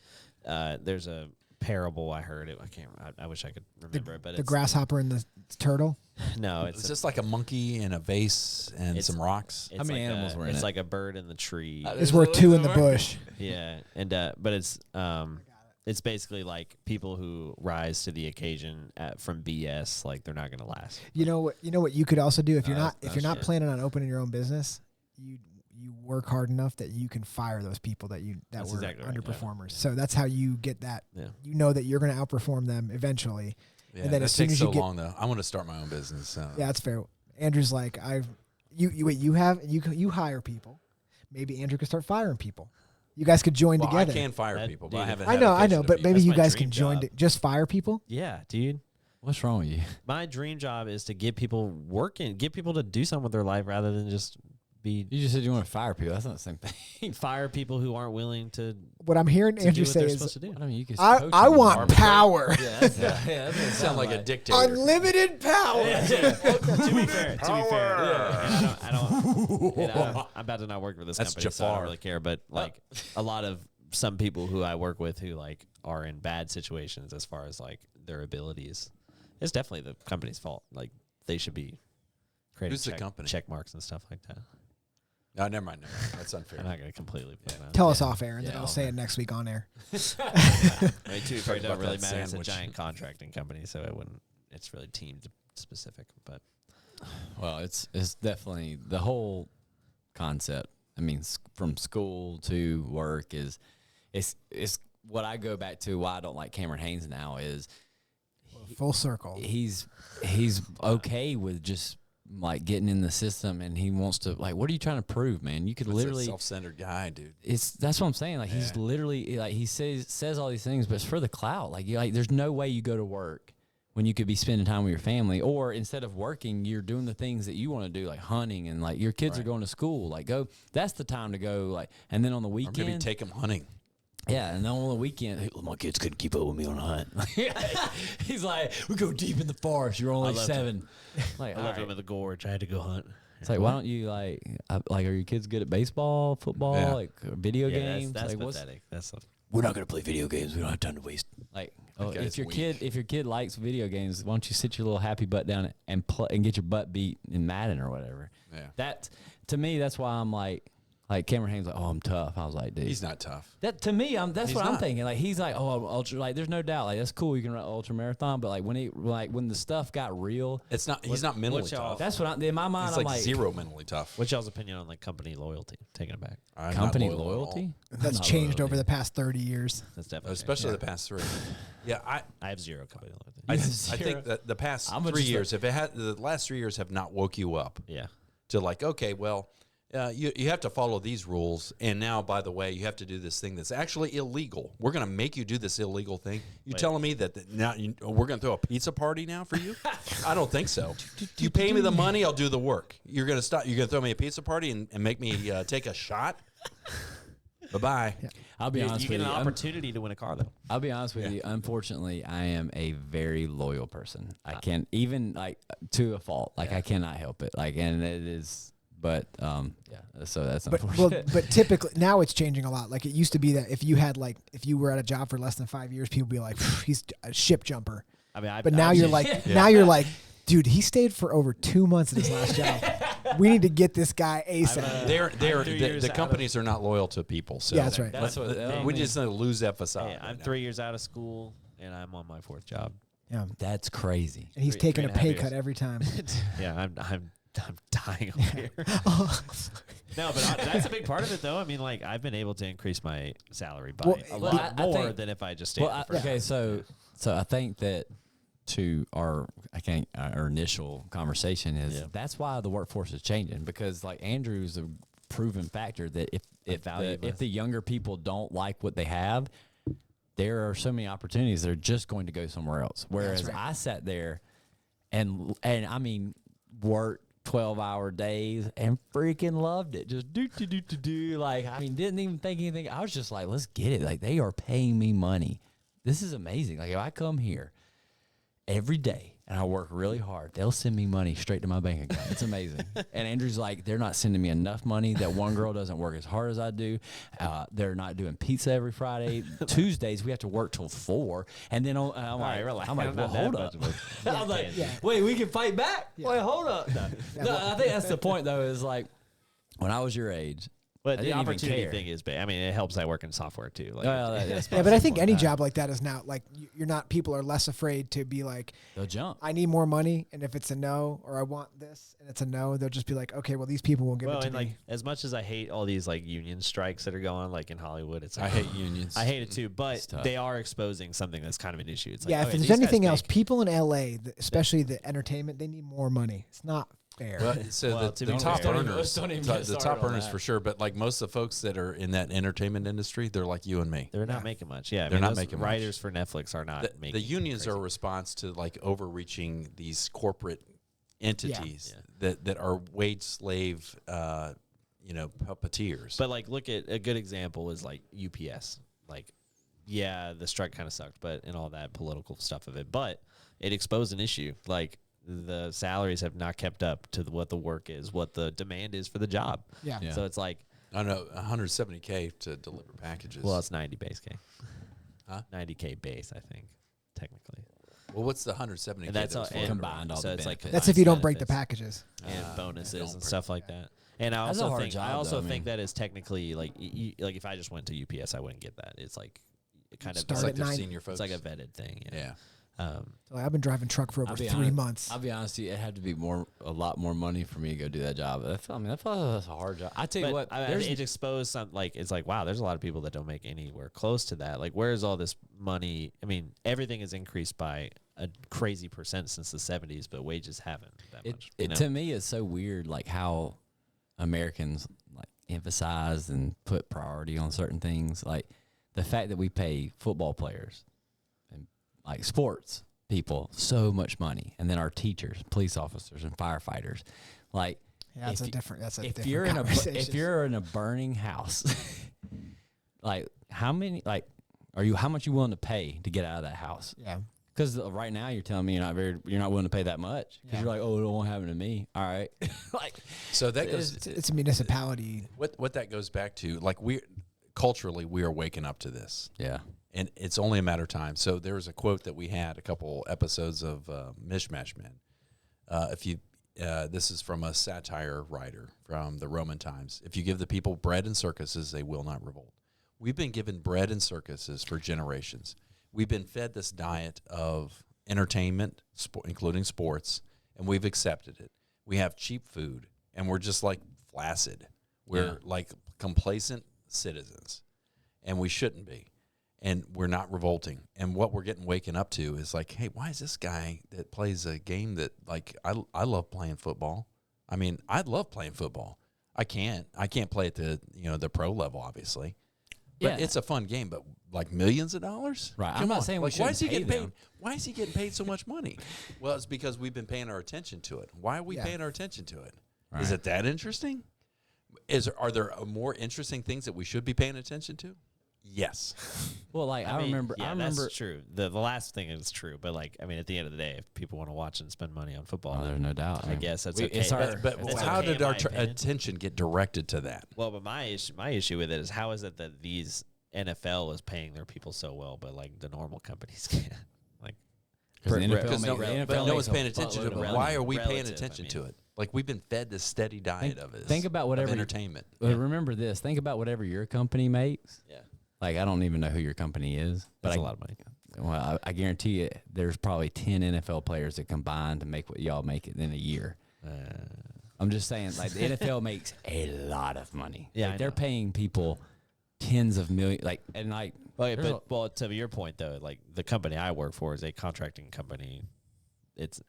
there's a parable I heard. I can't. I wish I could remember it, but the it's grasshopper and the turtle. no. It's just like a monkey in a vase and It's- some rocks. It's How many like animals were in It's it? like a bird in the tree. Is worth two in the bush. Yeah, and but it's basically like people who rise to the occasion from BS. Like they're not going to last. You know what you could also do if you're not that's shit. planning on opening your own business, you work hard enough that you can fire those people that That's were exactly right, underperformers. So that's how you get that. Yeah. You know that you're going to outperform them eventually. Yeah, and then that as soon takes as you so get long though. I want to start my own business. So. Yeah, that's fair. Andrew's like, you hire people. Maybe Andrew could start firing people. You guys could join Well, together. I can fire That- people, but dude, I haven't. I had know, occasion to but be. maybe That's you my guys dream can join job. just fire people. Yeah, dude. what's wrong with you? My dream job is to get people working, get people to do something with their life rather than just be You just said you want to fire people. That's not the same thing. fire people who aren't willing to What I'm hearing do Andrew what say they're is, supposed to do. I mean, you can. I coach I them. want Arbitrate. power, Yeah, that's that's what it Sound like a dictator. unlimited power. To be fair, and I'm about to not work for this That's company, so I Jafar. don't really care. But like a lot of some people who I work with who like are in bad situations as far as like their abilities, it's definitely the company's fault. Like they should be creating Who's the company? check marks and stuff like that. No, never mind. That's unfair. I'm not going to completely put that out. Tell us off air, and then Yeah, I'll off say it next week on air. I mean, to be fair, it Talk doesn't about really that matter. It's a sandwich. giant contracting company, so it wouldn't. It's really team specific, but Well, it's definitely the whole concept. I mean, from school to work is it's what I go back to. Why I don't like Cameron Haynes now is Full circle. he's okay with just like getting in the system, and he wants to like. What are you trying to prove, man? You could That's literally. a self-centered guy, dude. That's what I'm saying. Like he's Yeah. literally like he says all these things, but it's for the clout. Like there's no way you go to work when you could be spending time with your family, or instead of working, you're doing the things that you want to do, like hunting, and like your kids are Right. going to school. Like go, that's the time to go. Like, and then on the Or weekend, maybe take him hunting. yeah, and then on the weekend, "Hey, my kids couldn't keep up with me on a hunt. He's like, we go deep in the forest. You're only I loved 7. Like, I all left right. him in the gorge. I had to go hunt. It's like, why don't you like are your kids good at baseball, football, Yeah. like video Yeah, games? that's like, what's pathetic. That's we're not gonna play video games. We don't have time to waste. Like, guy's if your weak. kid likes video games, why don't you sit your little happy butt down and play and get your butt beat in Madden or whatever? Yeah. to me, that's why I'm like Cameron Haynes, like, oh, I'm tough. I was like, dude, He's not tough. that to me, that's He's what I'm not. thinking. Like, he's like, oh, I'm ultra. Like, there's no doubt. Like, that's cool. You can run ultra marathon, but like when the stuff got real, It's not. He's not mentally tough. that's what in my mind. He's I'm like like zero mentally tough. What's y'all's opinion on like company loyalty? Taking it back. I'm not company loyal at all. loyalty. That's Not changed loyalty. over the past 30 years. That's definitely Especially the past 3. Yeah, I have zero company loyalty. I Zero. think that the past I'm 3 just years, the last 3 years have not woke you up Yeah. to like, okay, well, you have to follow these rules, and now, by the way, you have to do this thing that's actually illegal. We're going to make you do this illegal thing. You telling me that now we're going to throw a pizza party now for you? I don't think so. You pay me the money, I'll do the work. You're going to stop. You're going to throw me a pizza party and make me take a shot? Bye-bye. Yeah. I'll be honest You with get you. an opportunity to win a car though. I'll be honest with you. Unfortunately, I am a very loyal person. I can even like to a fault. Like I cannot help it. Like, and it is. But yeah. So that's unfortunate. But typically now it's changing a lot. Like it used to be that if you were at a job for less than 5 years, people would be like, he's a ship jumper. I mean, But now you're like, now you're like, dude, he stayed for over 2 months at his last job. We need to get this guy ASAP. The companies are not loyal to people. So Yeah, that's right. That's what we just need to lose that facade. Hey, I'm 3 years out of school and I'm on my 4th job. Yeah. That's crazy. And he's Three taking a and a half pay years. cut every time. Yeah, I'm dying over here. No, but that's a big part of it, though. I mean, like I've been able to increase my salary by Well, a well, lot I more think- than if I just stayed. Well, okay, so I think that to our initial conversation is that's why the workforce is changing, because like Andrew's a proven factor that if the younger people don't like what they have, there are so many opportunities that are just going to go somewhere else. Whereas right. I sat there and I mean worked 12-hour days and freaking loved it. Just do. Like, I mean, didn't even think anything. I was just like, let's get it. Like, they are paying me money. This is amazing. Like, if I come here every day and I work really hard, they'll send me money straight to my bank account. It's amazing. And Andrew's like, they're not sending me enough money. That one girl doesn't work as hard as I do. They're not doing pizza every Friday. Tuesdays, we have to work till 4. And then I'm like, well, hold up. I'm like, wait, we can fight back? Wait, hold up. No, I think that's the point, though, is like, when I was your age, But I the didn't even opportunity care. thing is big. I mean, it helps I work in software too. Like, Yeah, but I think any job like that is now like you're not. People are less afraid to be like, they'll jump. I need more money, and if it's a no, or I want this and it's a no, they'll just be like, okay, well these people will give well, it to and me. like as much as I hate all these like union strikes that are going on, like in Hollywood, it's I like, hate unions. I hate it too, but It's tough. they are exposing something that's kind of an issue. It's like, Yeah, if okay, there's these guys anything else, make- people in LA, especially the entertainment, they need more money. It's not fair. Well, so Well, the to be top fair- earners, Don't even the get started top on earners that. for sure. But like most of the folks that are in that entertainment industry, they're like you and me. they're not making much. Yeah, I They're mean, not those making much. writers for Netflix are not making. The unions are a crazy. response to like overreaching these corporate entities that are wage slave, puppeteers. But like, look at a good example is like UPS. Like, yeah, the strike kind of sucked, but and all that political stuff of it, but it exposed an issue. Like the salaries have not kept up to what the work is, what the demand is for the job. Yeah. Yeah. So it's like, I know $170K to deliver packages. well, it's 90 base K. Huh? 90K base, I think, technically. Well, what's the 170K? And that's all for? combined all so the it's like benefits. That's if you don't break the benefits. packages. And don't bonuses and break stuff like that. And I That's a also hard think job, I also though, I think mean. that is technically like like if I just went to UPS, I wouldn't get that. It's like kind of Start It's like at their 9. senior folks. it's like a vetted thing. yeah. Um, So I've been driving truck for over I'll be 3 honest- months. I'll be honest with you, it had to be a lot more money for me to go do that job. That's a hard job. I tell you but what, I it exposed some like it's like wow, there's a lot of people that don't make anywhere close to that. Like where is all this money? I mean, everything has increased by a crazy percent since the 70s, but wages haven't that much. you know? to me, it's so weird, like how Americans like emphasize and put priority on certain things, like the fact that we pay football players and like sports people so much money, and then our teachers, police officers, and firefighters, like Yeah, that's if a you- different. That's a if different you're in conversation. if you're in a burning house, like how much you willing to pay to get out of that house? yeah, Because right now you're telling me you're not willing to pay that much because Yeah. you're like, oh, it won't happen to me. All right, like So that goes. it's a municipality. What that goes back to, like culturally, we are waking up to this. yeah, And it's only a matter of time. So there was a quote that we had a couple episodes of Mishmash Men. this is from a satire writer from the Roman times. If you give the people bread and circuses, they will not revolt. We've been given bread and circuses for generations. We've been fed this diet of entertainment, including sports, and we've accepted it. We have cheap food, and we're just like flaccid. We're like complacent citizens, and we shouldn't be. And we're not revolting. And what we're getting waken up to is like, hey, why is this guy that plays a game that, like, I love playing football. I mean, I love playing football. I can't play at the pro level, obviously. But it's a fun game. But like millions of dollars? Right. Come I'm not on. saying we like, why is he shouldn't getting pay paid? Why is he getting paid so much money? Well, it's because we've been paying our attention to it. Why are we paying our attention to it? Right. Is it that interesting? Are there more interesting things that we should be paying attention to? Yes. Well, like I mean, remember, that's true. The last thing is true, but like, I mean, at the end of the day, if people want to watch and spend money on football, there's no doubt. I guess that's We- okay. it's our- But That's how okay, did in our my opinion. attention get directed to that? Well, but my issue with it is how is it that these NFL is paying their people so well, but like the normal companies can't? Like, Because the NFL Because make- no, the NFL but no makes one's a paying attention to it. buttload of But money. why are we paying Relative, attention I to mean. it? Like we've been fed this steady diet of this. Think about whatever of entertainment. Well, remember this. Think about whatever your company makes. yeah, Like I don't even know who your company is, but that's a lot of money. Well, I guarantee you, there's probably 10 NFL players that combine to make what y'all make it in a year. I'm just saying, like the NFL makes a lot of money. Yeah, like, I they're know. paying people tens of millions. Like and like, Okay, there's but to your point though, like the company I work for is a contracting company. It's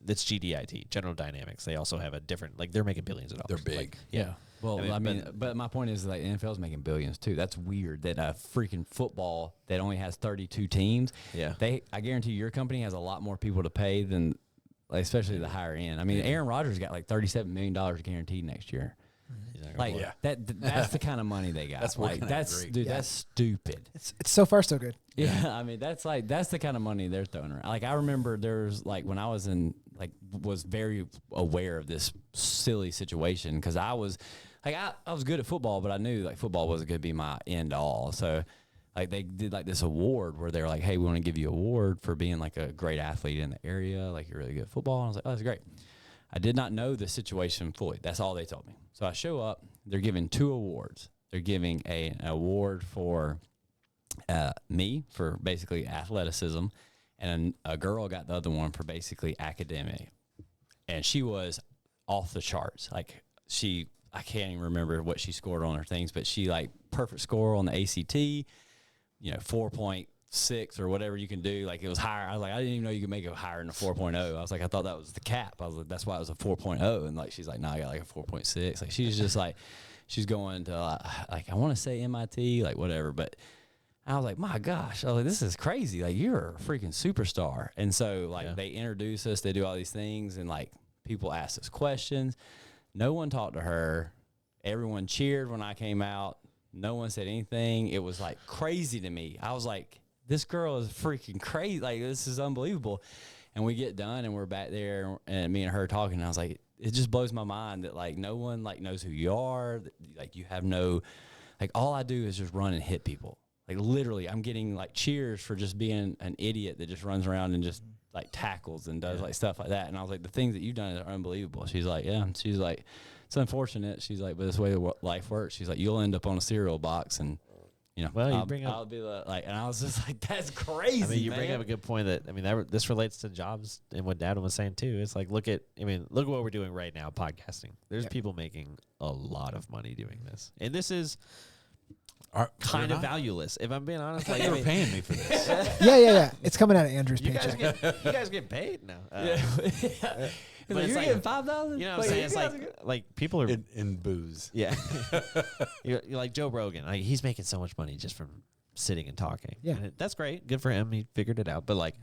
GDIT, General Dynamics. They also have a different, like they're making billions of dollars. They're big. Like, yeah. Well, I I mean, mean, but my point is like NFL's making billions too. That's weird that a freaking football that only has 32 teams. Yeah. I guarantee your company has a lot more people to pay than, like, especially the higher end. I mean, Aaron Rodgers got like $37 million guaranteed next year. He's not gonna Like play. that's the kind of money they got. That's like working out that's great. dude, Yeah. that's stupid. It's so far so good. Yeah, I mean that's the kind of money they're throwing around. Like I remember there's like when I was was very aware of this silly situation because I was good at football, but I knew like football wasn't going to be my end all. So like they did like this award where they're like, hey, we want to give you an award for being like a great athlete in the area, like you're really good at football. And I was like, oh, that's great. I did not know the situation fully. That's all they told me. So I show up. They're giving 2 awards. They're giving an award for me for basically athleticism, and a girl got the other one for basically academic. And she was off the charts. Like I can't even remember what she scored on her things, but she like perfect score on the ACT, 4.6 or whatever you can do. Like it was higher. I was like, I didn't even know you could make it higher than a 4.0. I was like, I thought that was the cap. I was like, that's why it was a 4.0. And like, she's like, no, I got like a 4.6. Like she's just like, she's going to like, I want to say MIT, like whatever. But I was like, my gosh, I was like, this is crazy. Like you're a freaking superstar. And so like they introduce us, they do all these things, and like people ask us questions. No one talked to her. Everyone cheered when I came out. No one said anything. It was like crazy to me. I was like, this girl is freaking crazy. Like, this is unbelievable. And we get done and we're back there and me and her talking. And I was like, it just blows my mind that like no one like knows who you are. That, like you have no, like all I do is just run and hit people. Like literally I'm getting like cheers for just being an idiot that just runs around and just like tackles and does like stuff like that. And I was like, the things that you've done are unbelievable. She's like, yeah. And she's like, it's unfortunate. She's like, but this way life works. She's like, you'll end up on a cereal box and, Well, you I'll, bring up- I'll be like, and I was just like, that's crazy. I mean, you man. bring up a good point that, I mean, this relates to jobs and what Dad was saying too. It's like, look at what we're doing right now, podcasting. There's people making a lot of money doing this. And this is kind of valueless. If I'm being honest, like, They were paying me for this. Yeah. It's coming out of Andrew's you paycheck. you guys get paid now. He's but like, it's you're like- getting $5,000. You know what I'm saying? It's like people are, in booze. yeah. you're like Joe Rogan. Like, he's making so much money just from sitting and talking. Yeah. And that's great. Good for him. He figured it out. But like,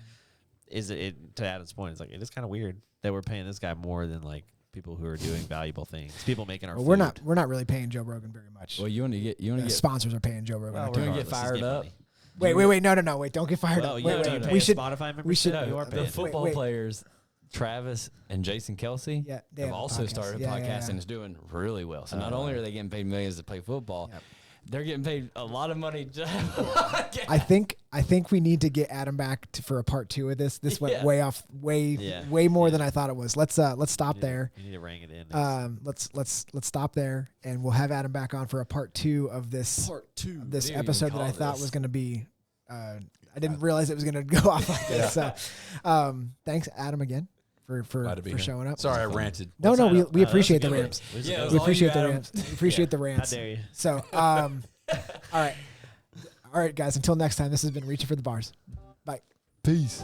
is it to Adam's point? It's like, it is kind of weird that we're paying this guy more than like people who are doing valuable things. People making our Well, food. we're not really paying Joe Rogan very much. Well, you want to get Sponsors are paying Joe Rogan. Well, do you want to regardless, get he's fired getting up? money. Wait, no, wait, don't get fired Well, up. you Wait, do wait, pay we a should. Spotify membership. we should- You are the paying. football Wait. players, Travis and Jason Kelsey, Yeah, they have have a also podcast. started a Yeah, podcast yeah. and it's doing really well. So not only are they getting paid millions to play football, Yep. They're getting paid a lot of money. I think we need to get Adam back for a part 2 of this. This went way off, way more than I thought it was. Let's stop there. You need to ring it in. Let's stop there, and we'll have Adam back on for a part 2 of this. This episode that I thought was going to be. I didn't realize it was going to go off like this. So, thanks, Adam, again for showing up. Sorry, I ranted. No, we appreciate the rants. Yeah, We appreciate the rants. We appreciate the How rants. dare you? So, all right, guys. Until next time, this has been Reaching for the Bars. Bye. Peace.